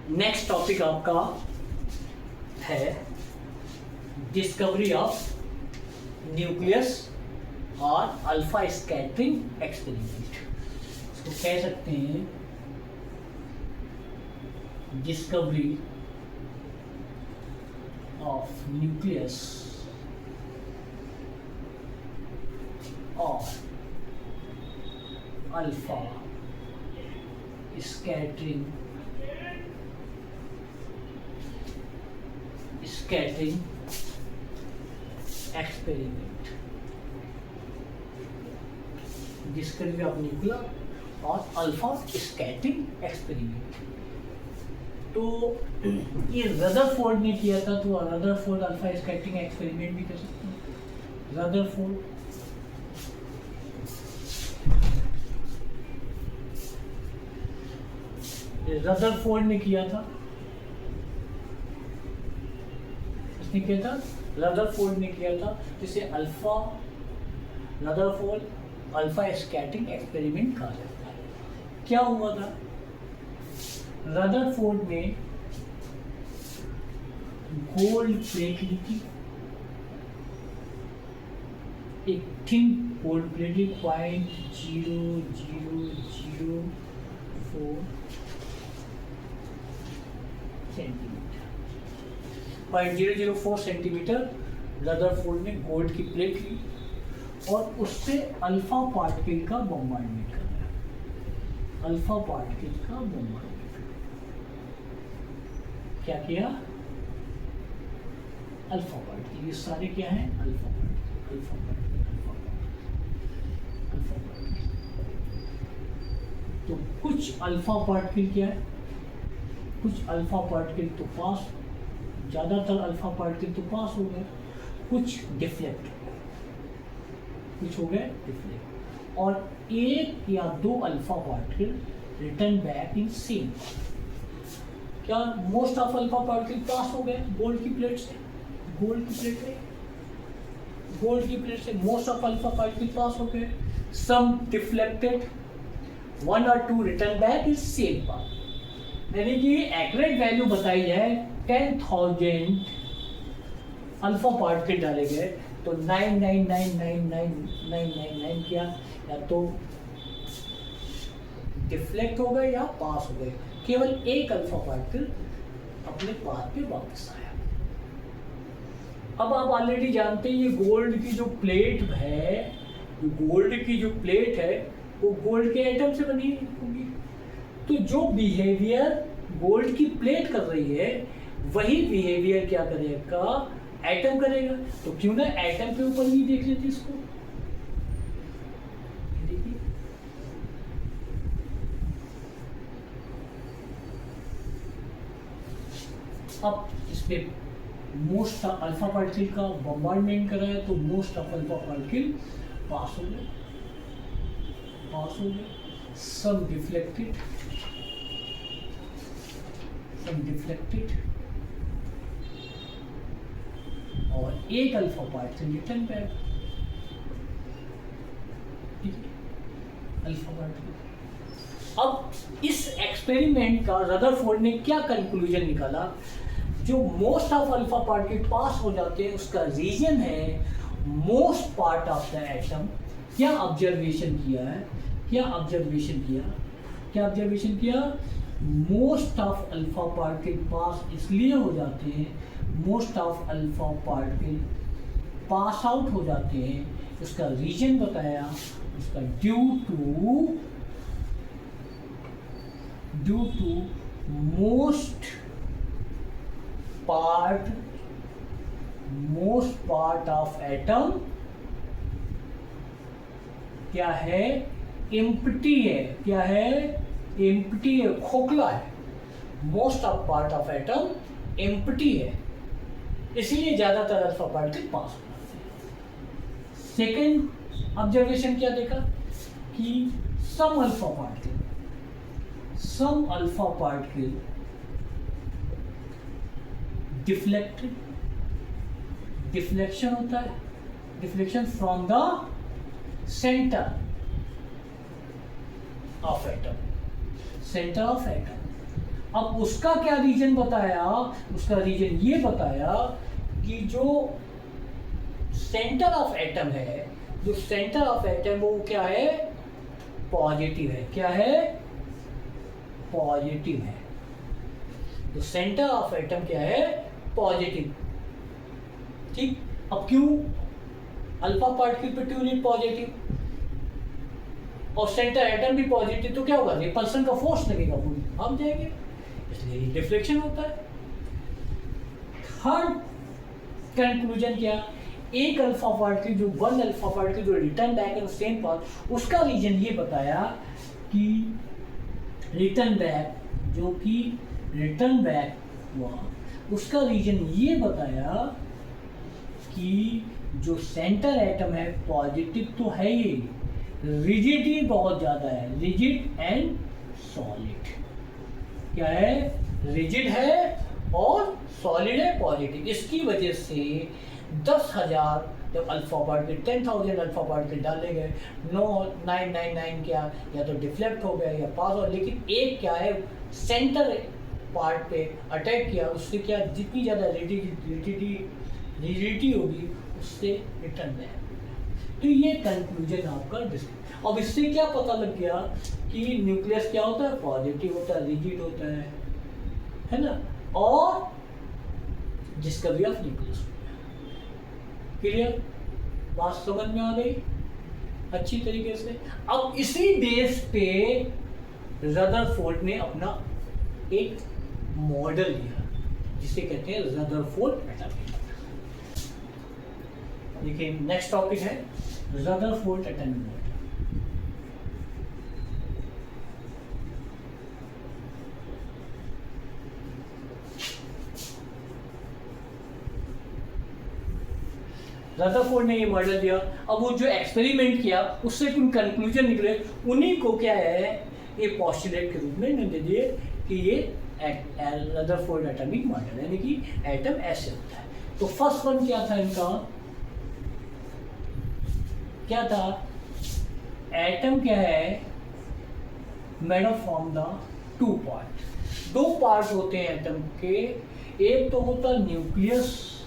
नेक्स्ट टॉपिक आपका है डिस्कवरी ऑफ न्यूक्लियस और अल्फा स्कैटरिंग एक्सपेरिमेंट। इसको कह सकते हैं डिस्कवरी ऑफ न्यूक्लियस और alpha scattering experiment. Discovery of nuclear और अल्फा स्कैटरिंग एक्सपेरिमेंट। तो ये रदरफोर्ड ने किया था, तो रदरफोर्ड अल्फा स्कैटरिंग एक्सपेरिमेंट भी कर सकते हैं। रदरफोर्ड रदरफोर्ड ने किया था, इसने किया था, रदरफोर्ड ने किया था, जिसे alpha Rutherford alpha scattering experiment कहा जाता है। क्या हुआ था, रदरफोर्ड ने गोल्ड प्लेट ली थी, एक थिन गोल्ड प्लेट ली 0.0004 सेंटीमीटर, 0.004 सेंटीमीटर रदरफोर्ड ने गोल्ड की प्लेट ली और उससे अल्फा पार्टिकल का बॉम्बार्डमेंट कर रहा है, अल्फा पार्टिकल का बॉम्बार्डमेंट। क्या किया, अल्फा पार्टिकल, ये सारे क्या हैं, alpha particle, alpha particle, alpha particle, alpha particle. तो कुछ अल्फा पार्टिकल क्या है, कुछ अल्फा पार्टिकल तो पास, ज्यादातर अल्फा पार्टिकल तो पास हो गए, कुछ डिफ्लेक्ट, कुछ हो गए डिफ्लेक्ट, और एक या दो alpha particle return back in same. क्या most of alpha particle pass हो गए गोल्ड की प्लेट से, गोल्ड की प्लेट से, गोल्ड की प्लेट से most of alpha particle pass हो गए, some deflected, 1 or 2 return back is same path. यानी कि एक्यूरेट वैल्यू बताई है 10,000 अल्फा पार्टिकल डाले गए तो 9999999 क्या, या तो डिफ्लेक्ट हो गए या पास हो गए, केवल एक अल्फा पार्टिकल अपने पाथ पे वापस आया। अब आप ऑलरेडी जानते हैं ये गोल्ड की जो प्लेट है, गोल्ड की जो प्लेट है वो गोल्ड के एटम से बनी होगी, तो जो बिहेवियर गोल्ड की प्लेट कर रही है वही बिहेवियर क्या करेगा, एटम करेगा। तो क्यों ना एटम के ऊपर ही देख लेते इसको, देखिए अब इसमें मोस्ट अल्फा पार्टिकल का बॉम्बार्डमेंट करा है तो most of alpha particle pass हो गए, पास हो गए, some deflected, और एक अल्फा पार्टिकल रिटर्न बैक, ठीक है, अल्फा पार्टिकल। अब इस एक्सपेरिमेंट का रदरफोर्ड ने क्या कंक्लूजन निकाला, जो most of alpha particle pass हो जाते हैं उसका रीजन है most part of the atom. क्या ऑब्जर्वेशन किया है, क्या ऑब्जर्वेशन किया, क्या ऑब्जर्वेशन किया, most of alpha particle pass इसलिए हो जाते हैं, most of alpha particle pass out हो जाते हैं, उसका रीजन बताया, उसका due to most part of atom क्या है, एम्प्टी है, क्या है, एम्प्टी है, खोखला है, most of part of atom empty है, इसलिए ज्यादातर अल्फा पार्टिकल पास हो जाते हैं। सेकेंड ऑब्जर्वेशन क्या देखा कि सम अल्फा पार्टिकल डिफ्लेक्टेड, डिफ्लेक्शन होता है, deflection from the centre of atom, centre of atom. अब उसका क्या रीजन बताया, उसका रीजन ये बताया कि जो सेंटर ऑफ एटम है, जो सेंटर ऑफ एटम वो क्या है, पॉजिटिव है, क्या है, पॉजिटिव है। तो सेंटर ऑफ एटम क्या है, पॉजिटिव, ठीक। अब क्यों अल्फा पार्टिकल पे ट्यूनिट पॉजिटिव और सेंटर एटम भी पॉजिटिव, तो क्या होगा, रिपल्सन का फोर्स लगेगा, पूरी हम जाएंगे, इसलिए डिफ्लेक्शन होता है। थर्ड कंक्लूजन क्या, एक अल्फा पार्टिकल जो वन अल्फा पार्टिकल जो return back in same path, उसका रीजन ये बताया कि रिटर्न बैक, जो कि रिटर्न बैक हुआ, उसका रीजन ये बताया कि जो सेंटर एटम है पॉजिटिव तो है ही, रिजिडिटी बहुत ज्यादा है, रिजिड एंड सॉलिड, क्या है, रिजिड है और सॉलिड है पॉजिटिव। इसकी वजह से 10,000 जब अल्फा पार्टिकल 10,000 अल्फा पार्टिकल डाले गए, 9,999 क्या या तो डिफ्लेक्ट हो गया या पास हो, लेकिन एक क्या है सेंटर पार्ट पे अटैक किया, उससे क्या जितनी ज़्यादा रिजिडिटी होगी उससे रिटर्न में। तो ये कंक्लूजन आपका। अब इससे क्या पता लग गया कि न्यूक्लियस क्या होता है, पॉजिटिव होता है, रिजिड होता है ना, और डिस्कवरी ऑफ न्यूक्लियस। क्लियर, बात समझ में आ गई अच्छी तरीके से। अब इसी बेस पे रदरफोर्ड ने अपना एक मॉडल लिया जिसे कहते हैं रदरफोर्ड एटॉमिक। देखिए नेक्स्ट टॉपिक है रदरफोर्ड एटॉमिक मॉडल। रदरफोर्ड ने ये मॉडल दिया। अब वो जो एक्सपेरिमेंट किया उससे कुछ कंक्लूजन निकले, उन्हीं को क्या है ये पोस्टुलेट के रूप में दे दिए कि ये रदरफोर्ड एटॉमिक मॉडल, यानी कि एटम ऐसे होता है। तो फर्स्ट वन क्या था इनका, क्या था, एटम क्या है, made up from the two part. दो पार्ट होते हैं एटम के, एक तो होता है न्यूक्लियस,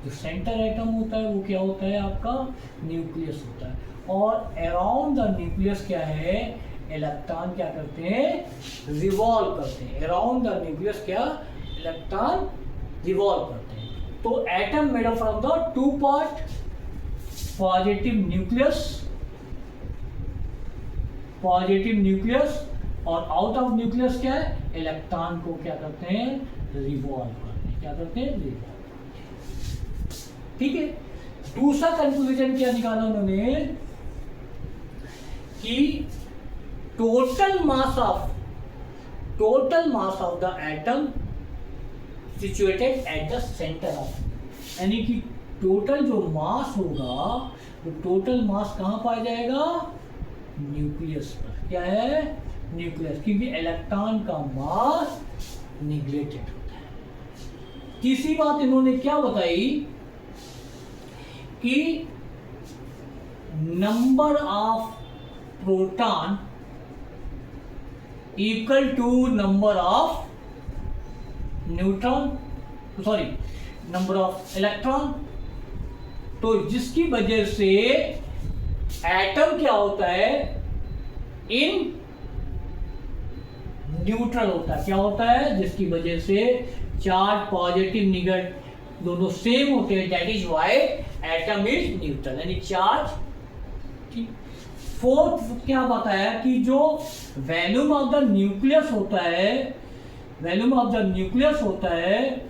जो सेंटर एटम होता है वो क्या होता है आपका न्यूक्लियस होता है, और अराउंड द न्यूक्लियस क्या है, इलेक्ट्रॉन क्या करते हैं, रिवॉल्व करते हैं। अराउंड द न्यूक्लियस क्या, इलेक्ट्रॉन रिवॉल्व करते हैं। तो atom made up from the two part, positive nucleus और आउट ऑफ न्यूक्लियस क्या है, इलेक्ट्रॉन को क्या करते हैं, रिवॉल्व करते हैं। क्या करते हैं, रिवॉल्व। ठीक है। दूसरा कंक्लूजन क्या निकाला उन्होंने कि total mass of the atom situated at the centre of, यानी कि टोटल जो मास होगा वो टोटल मास कहां पाया जाएगा, न्यूक्लियस पर। क्या है, न्यूक्लियस, क्योंकि इलेक्ट्रॉन का मास निग्लेक्टेड होता है। तीसरी बात इन्होंने क्या बताई कि number of proton equal to number of neutron, sorry number of electron. तो जिसकी वजह से एटम क्या होता है, इन न्यूट्रल होता है। क्या होता है, जिसकी वजह से चार्ज पॉजिटिव निगेटिव दोनों सेम होते हैं, that is why atom is neutral, यानी चार्ज। ठीक। फोर्थ क्या बताया कि जो वॉल्यूम ऑफ द न्यूक्लियस होता है,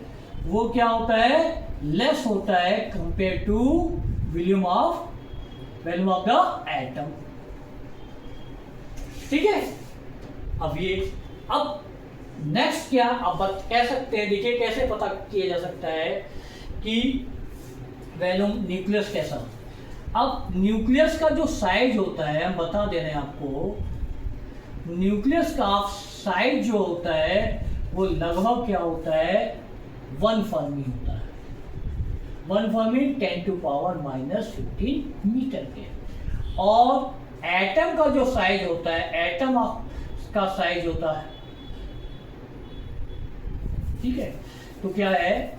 वो क्या होता है, लेस होता है compare to volume of the atom. ठीक है। अब नेक्स्ट क्या, अब कह सकते हैं, देखिए कैसे पता किया जा सकता है कि वॉल्यूम न्यूक्लियस कैसा होता है। अब न्यूक्लियस का जो साइज होता है, हम बता दे रहे हैं आपको, न्यूक्लियस का साइज जो होता है वो लगभग क्या होता है, 1 फर्मी होता है। 1 फर्मी 10⁻⁻15 मीटर के। और एटम का जो साइज होता है, एटम का साइज होता है, ठीक है, तो क्या है,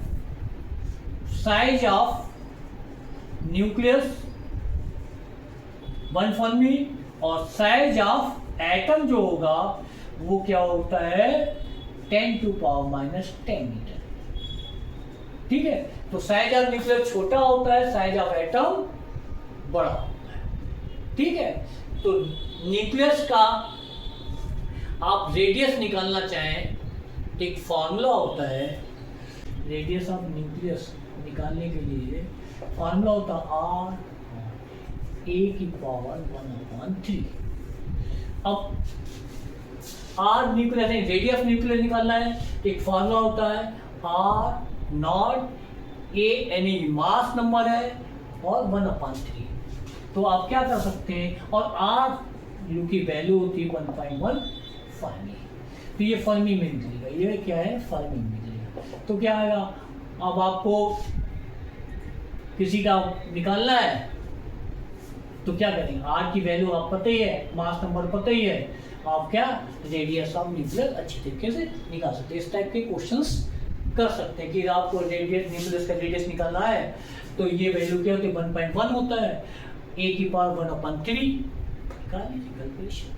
साइज ऑफ न्यूक्लियस 1 फर्मी और साइज ऑफ एटम जो होगा वो क्या होता है, 10⁻⁻10 मीटर। ठीक है। तो साइज ऑफ न्यूक्लियस छोटा होता है, साइज ऑफ एटम बड़ा होता है। ठीक है। तो न्यूक्लियस का आप रेडियस निकालना चाहें तो एक फॉर्मूला होता है, रेडियस ऑफ न्यूक्लियस निकालने के लिए फॉर्मूला होता है r⁴ अब r न्यूक्लियस है, रेडियस न्यूक्लियस निकालना है, एक फॉर्मूला होता है r0, a यानी मास नंबर है, और 1/3। तो आप क्या कर सकते हैं, और r की वैल्यू होती है 1.1 फर्मी। तो ये फर्मी में निकलेगा, ये क्या है फर्मी में निकलेगा। तो क्या आएगा, अब आपको किसी का निकालना है तो क्या करेंगे, आर की वैल्यू आप पता ही है, मास नंबर पता ही है, आप क्या रेडियस ऑफ न्यूक्लियस अच्छी तरीके से निकाल सकते हैं। इस टाइप के क्वेश्चंस कर सकते हैं कि आपको रेडियस न्यूक्लियस का रेडियस निकालना है तो ये वैल्यू क्या होती है 1.1 होता है, a की पावर 1/3 निकाल लीजिए कैलकुलेशन,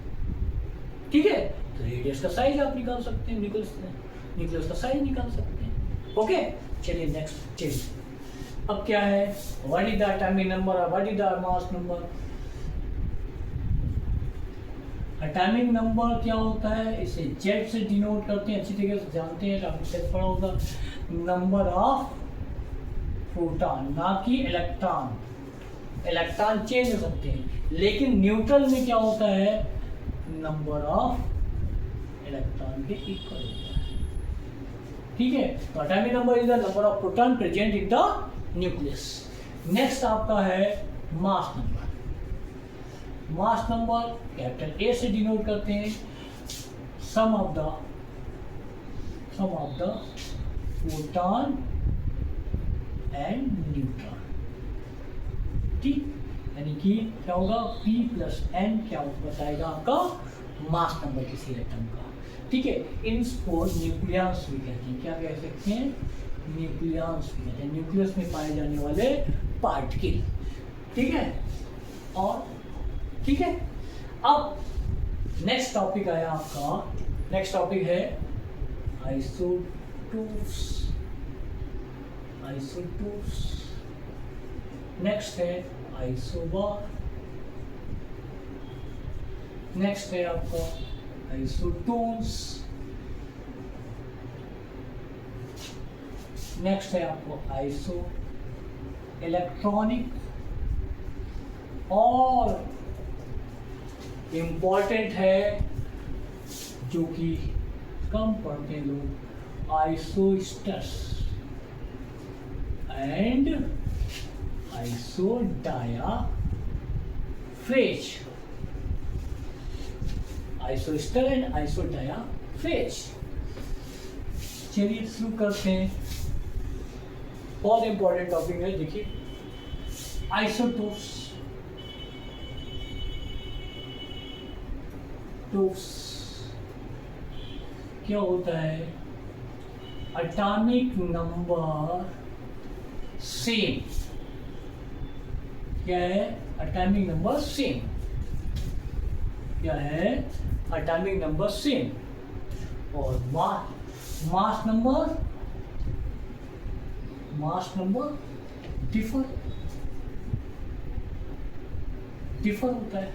ठीक है। तो रेडियस का साइज आप निकाल सकते हैं, न्यूक्लियस का साइज निकाल सकते हैं। ओके, चलिए नेक्स्ट चलिए, अब क्या है, what is the atomic number और what is the mass number. Atomic number क्या होता है, इसे जेड से डिनोट करते हैं, अच्छी तरीके से जानते हैं, आपको सेट पड़ा होगा, नंबर ऑफ प्रोटॉन, ना कि इलेक्ट्रॉन। इलेक्ट्रॉन चेंज हो सकते हैं, लेकिन न्यूट्रल में क्या होता है, नंबर ऑफ इलेक्ट्रॉन के इक्वल होता है, ठीक है। तो atomic number is the number of proton present in the nucleus. Next आपका है mass number. Mass number capital A से डिनोट करते हैं, sum of the proton and neutron, ठीक, यानी कि क्या होगा P प्लस N क्या बताएगा आपका मास नंबर किसी एटम का, ठीक है। इनको न्यूक्लियस भी कहते हैं, क्या कह सकते हैं, न्यूक्लियस भी कहते हैं, न्यूक्लियस में पाए जाने वाले पार्टिकल, ठीक है। और ठीक है, अब नेक्स्ट टॉपिक आया आपका, नेक्स्ट टॉपिक है आइसोटोप्स। नेक्स्ट है आइसोबार, नेक्स्ट है आपका आइसोटोन्स, नेक्स्ट है आपको आइसो इलेक्ट्रॉनिक, और इम्पॉर्टेंट है जो कि कम पढ़ते हैं लोग, आइसोस्टर्स एंड आइसोडायाफेज, आइसोस्टर एंड आइसोडायाफेज। चलिए शुरू करते हैं, बहुत इंपॉर्टेंट टॉपिक है, देखिए आइसोटोप्स। क्या होता है, एटॉमिक नंबर सेम, क्या है एटॉमिक नंबर सेम, क्या है एटॉमिक नंबर सेम, और मास नंबर डिफर होता है,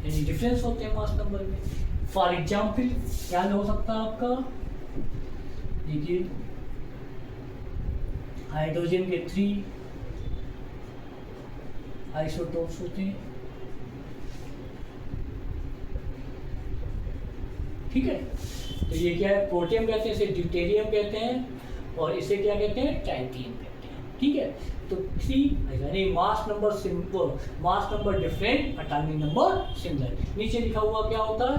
यानी डिफरेंस होते हैं मास नंबर में। फॉर एग्जाम्पल क्या हो सकता है आपका, देखिए हाइड्रोजन के 3 आइसोटोप्स होते हैं, ठीक है। तो ये क्या है, प्रोटियम कहते हैं, इसे ड्यूटेरियम कहते हैं, और इसे क्या कहते हैं, ट्राइटियम कहते हैं, ठीक है। तो 3 यानी mass number simple, mass number different, atomic number similar. नीचे लिखा हुआ क्या होता है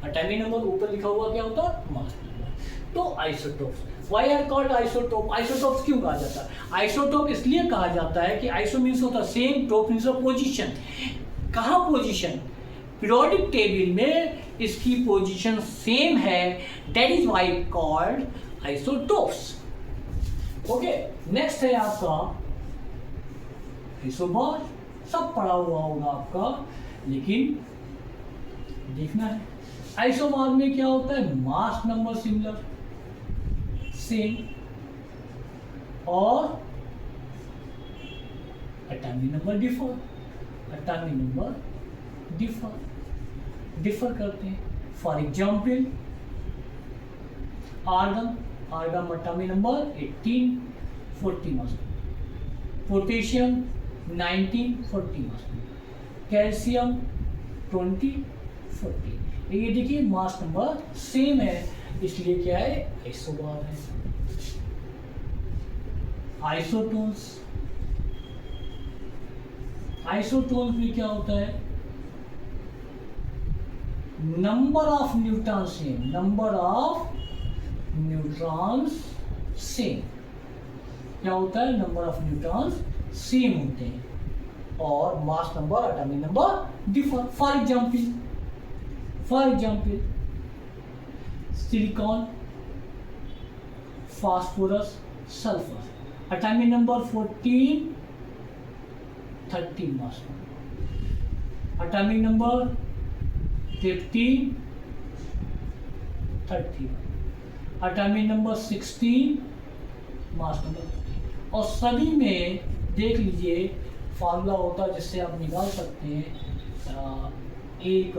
एटॉमिक नंबर, ऊपर लिखा हुआ क्या होता है मास नंबर। तो isotopes, why are called isotope, isotopes क्यों कहा जाता है, आइसोटोप इसलिए कहा जाता है कि आइसो मीन्स होता है सेम, टोप मीन्स पोजीशन, कहाँ पोजीशन, पीरियोडिक टेबल में इसकी पोजीशन सेम है, that is why called isotopes. Okay, next है आपका आइसोबार, सब पढ़ा हुआ होगा आपका, लेकिन देखना है आइसोबार में क्या होता है, मास नंबर सिमिलर सेम, और एटॉमिक नंबर डिफर करते हैं। For example argon atomic number 18 40 mass, potassium 19 40 mass, calcium 20 40। ये देखिए मास नंबर सेम है, इसलिए क्या है आइसोबार है। आइसोटोन्स में क्या होता है, number of neutron same, number of neutrons same. क्या होता है? नंबर ऑफ न्यूट्रॉन्स सेम होते हैं और मास number, atomic number differ. For example silicon, phosphorus, sulphur, atomic number 14, 13 mass number, atomic number 15, 31, atomic number 16, mass number 15। और सभी में देख लीजिए फार्मूला होता है जिससे आप निकाल सकते हैं A =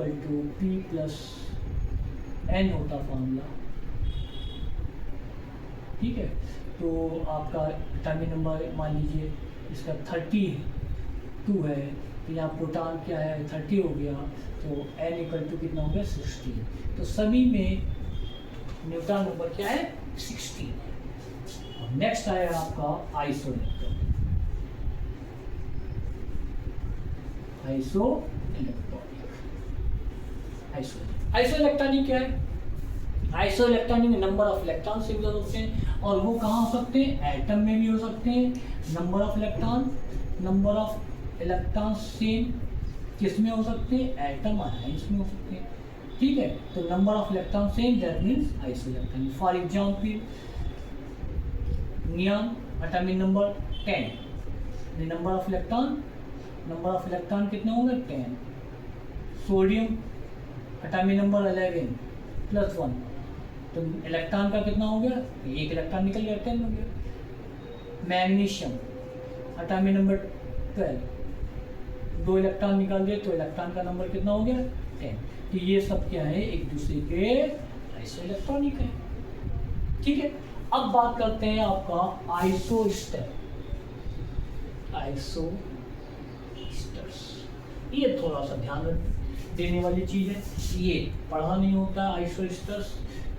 P+N होता फार्मूला, ठीक है। तो आपका एटॉमिक नंबर मान लीजिए इसका 32 है, तो यहाँ प्रोटॉन क्या है 30 हो गया, तो N = कितना हो गया 16। तो सभी में न्यूट्रॉन नंबर क्या है 16 है। और नेक्स्ट आया आपका आइसोइलेक्ट्रॉनिक। आइसोइलेक्ट्रॉनिक क्या है? आइसोइलेक्ट्रॉनिक में नंबर ऑफ इलेक्ट्रॉन सिमिलर होते हैं और वो कहाँ हो सकते हैं? एटम में भी हो सकते हैं। नंबर ऑफ इलेक्ट्रॉन सेम किस में हो सकते हैं? एटम आयंस में हो सकते हैं, ठीक है। तो number of electron same, that means isoelectronic. For example neon, atomic number 10, number of electron कितने होंगे? 10। सोडियम, एटॉमिक नंबर 11 +1, तो इलेक्ट्रॉन का कितना हो गया? एक इलेक्ट्रॉन निकल गया, 10 हो गया। मैग्नीशियम, एटॉमिक नंबर 12, 2 इलेक्ट्रॉन निकाल दिए तो इलेक्ट्रॉन का नंबर कितना हो गया? 10। तो ये सब क्या है? एक दूसरे के आइसोइलेक्ट्रॉनिक है, ठीक है। अब बात करते हैं आपका आइसोस्टर। ये थोड़ा सा ध्यान देने वाली चीज है, ये पढ़ा नहीं होता है आइसोस्टर्स,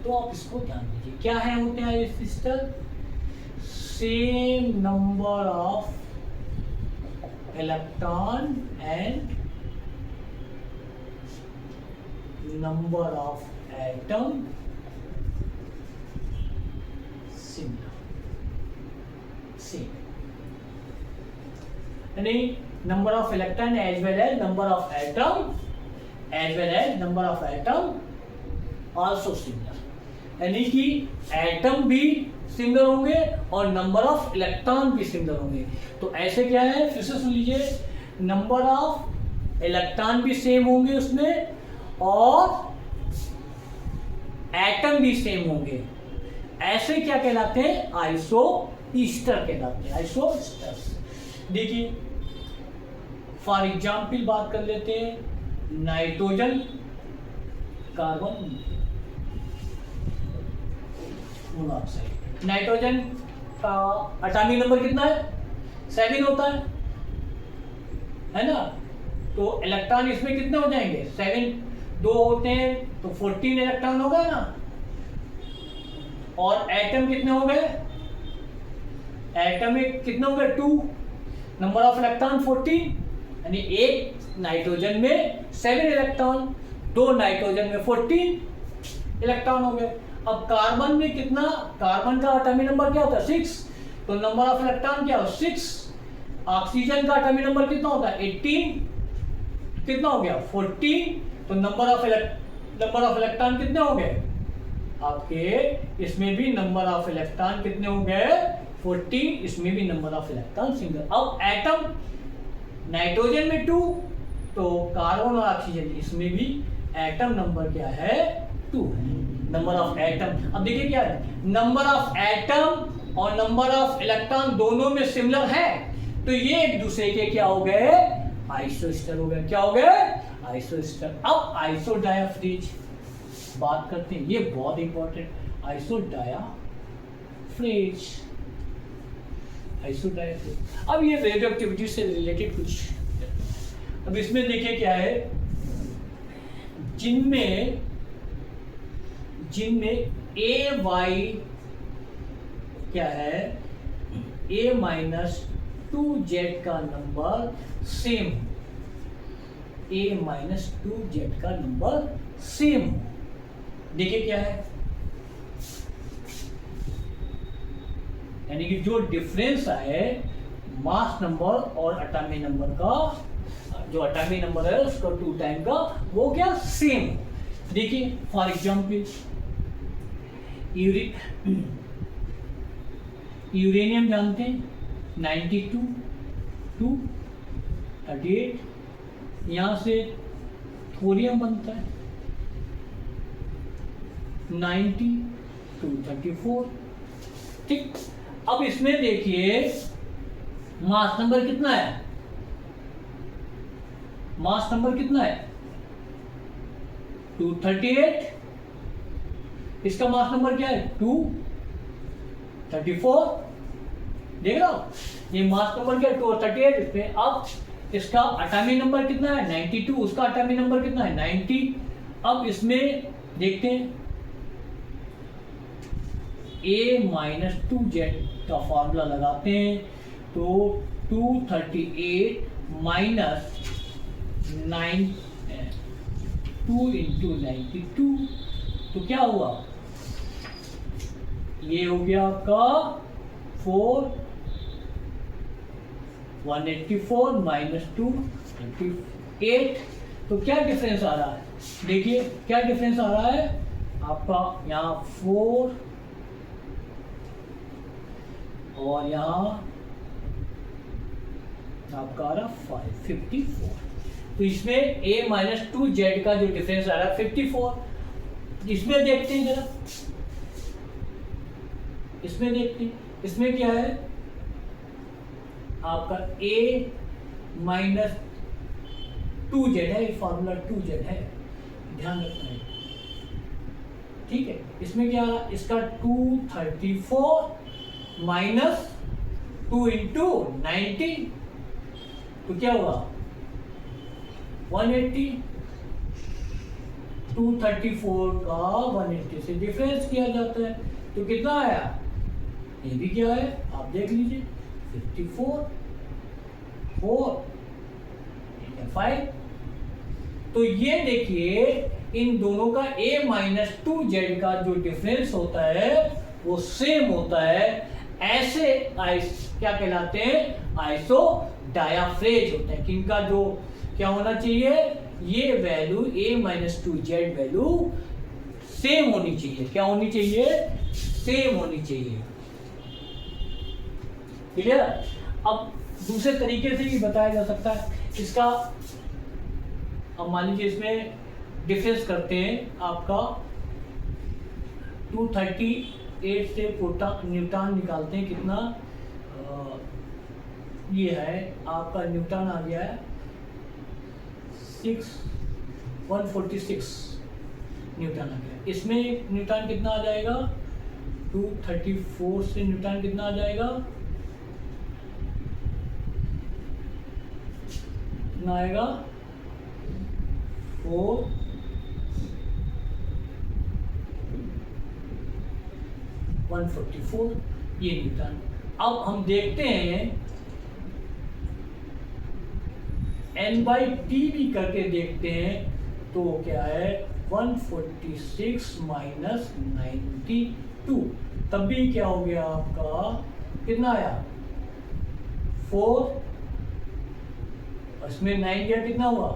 तो आप इसको ध्यान दीजिए। क्या है होते हैं isoster? Same number of electron and number of atom similar, same, यानी number of electron as well as number of atom also similar, यानी कि एटम भी सिमिलर होंगे और नंबर ऑफ इलेक्ट्रॉन भी सिमिलर होंगे। तो ऐसे क्या है, फिर से सुन लीजिए, नंबर ऑफ इलेक्ट्रॉन भी सेम होंगे उसमें और एटम भी सेम होंगे। ऐसे क्या कहलाते हैं? आइसोस्टर कहलाते हैं, आइसोस्टर्स। देखिए फॉर एग्जाम्पल बात कर लेते हैं, नाइट्रोजन, कार्बन मोनोऑक्साइड। नाइट्रोजन का एटॉमिक नंबर कितना है? 7 होता है ना। तो इलेक्ट्रॉन इसमें कितने हो जाएंगे? 7, 2 होते हैं तो 14 इलेक्ट्रॉन हो गए ना। और एटम कितने हो गए? एटम में कितने हो गए? 2। नंबर ऑफ इलेक्ट्रॉन 14, यानी एक नाइट्रोजन में 7 इलेक्ट्रॉन, 2 नाइट्रोजन में 14 इलेक्ट्रॉन हो गए। अब कार्बन में कितना? कार्बन का एटॉमिक नंबर क्या होता है? 6, तो नंबर ऑफ इलेक्ट्रॉन क्या हो? 6। ऑक्सीजन का एटॉमिक नंबर कितना होता है? 18, कितना हो गया? 14, तो नंबर ऑफ इलेक्ट्रॉन कितने हो गए आपके? इसमें भी नंबर ऑफ इलेक्ट्रॉन कितने हो गए? 14, इसमें भी नंबर ऑफ इलेक्ट्रॉन सिंगल। अब एटम, नाइट्रोजन में 2, तो कार्बन और ऑक्सीजन इसमें भी एटम नंबर क्या है? 2 है, नंबर ऑफ एटम। अब देखिए क्या है, नंबर ऑफ एटम और नंबर ऑफ इलेक्ट्रॉन दोनों में सिमिलर है, तो ये एक दूसरे के क्या हो गए? आइसोस्टर हो गए। क्या हो गए? आइसोस्टर। अब आइसोडायाफ्रीज बात करते हैं, ये बहुत इंपॉर्टेंट, आइसोडायाफ्रीज। अब ये रेडियो एक्टिविटी से रिलेटेड कुछ, अब इसमें देखिए क्या है, जिनमें ए वाई क्या है? A-2Z का नंबर सेम, A-2Z का नंबर सेम। देखिए क्या है, यानी कि जो डिफरेंस है मास नंबर और एटॉमिक नंबर का, जो एटॉमिक नंबर है उसका 2 टाइम का, वो क्या सेम। देखिए फॉर एग्जाम्पल यूरेनियम जानते हैं 92 टू 38, यहां से थोरियम बनता है 90 टू 34। ठीक, अब इसमें देखिए मास नंबर कितना है, मास नंबर कितना है 238, इसका मास नंबर क्या है 234। देख रहे हो, ये मास नंबर क्या है 238 इसमें। अब इसका एटॉमिक नंबर कितना है 92, उसका एटॉमिक नंबर कितना है 90। अब इसमें देखते हैं A-2Z का फॉर्मूला लगाते हैं, तो 238 माइनस 2 इंटू 92, तो क्या हुआ, ये हो गया आपका 184 माइनस 228। तो क्या डिफरेंस आ रहा है, देखिए क्या डिफरेंस आ रहा है आपका, यहाँ 4 और यहाँ आपका आ रहा 54। तो इसमें A-2Z का जो डिफरेंस आ रहा है 54। इसमें देखते हैं जरा, इसमें देखते हैं, इसमें क्या है आपका A-2Z है, फॉर्मूला 2Z है, ध्यान रखना है। ठीक है, इसमें क्या आ रहा, इसका 234 माइनस 2 इंटू 90, तो क्या हुआ 180। 234 का 180 से डिफरेंस किया जाता है, तो कितना आया, ये भी क्या है आप देख लीजिए 54 4 5। तो ये देखिए इन दोनों का A-2Z का जो डिफरेंस होता है वो सेम होता है। ऐसे क्या कहलाते हैं, आइसो डायाफ्रेज होते हैं। किनका जो क्या होना चाहिए, ये वैल्यू A-2Z वैल्यू सेम होनी चाहिए। क्या होनी चाहिए, सेम होनी चाहिए। क्लियर। अब दूसरे तरीके से भी बताया जा सकता है इसका। अब मान लीजिए इसमें डिफरेंस करते हैं आपका 238 से न्यूटन निकालते हैं, कितना ये है आपका न्यूटन आ गया है 146 न्यूटन आ गया। इसमें न्यूटन कितना आ जाएगा, 234 से न्यूटन कितना आ जाएगा, कितना आएगा 144 ये न्यूटन। अब हम देखते हैं N/T भी करके देखते हैं, तो क्या है 146 माइनस 92, तब भी क्या हो गया आपका, कितना आया 4, इसमें 9 गया कितना हुआ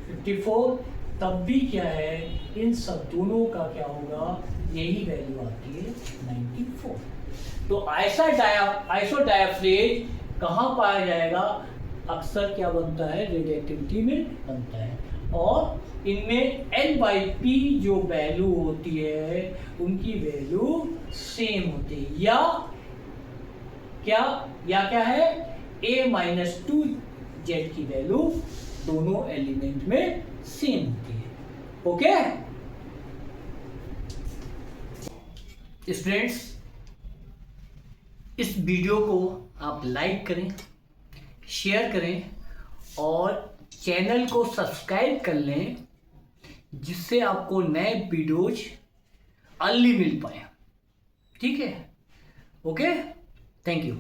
54, तब भी क्या है इन सब दोनों का क्या होगा, यही वैल्यू आती है 94। तो आइसो डायाफ्रेज कहाँ पाया जाएगा, अक्सर क्या बनता है, रेडियोएक्टिविटी में बनता है। और इनमें N/P जो वैल्यू होती है उनकी वैल्यू सेम होती है, या क्या है A-2Z की वैल्यू दोनों एलिमेंट में सेम होती है। ओके स्टूडेंट्स, इस वीडियो को आप लाइक करें, शेयर करें और चैनल को सब्सक्राइब कर लें, जिससे आपको नए वीडियोज अर्ली मिल पाए। ठीक है, ओके, थैंक यू।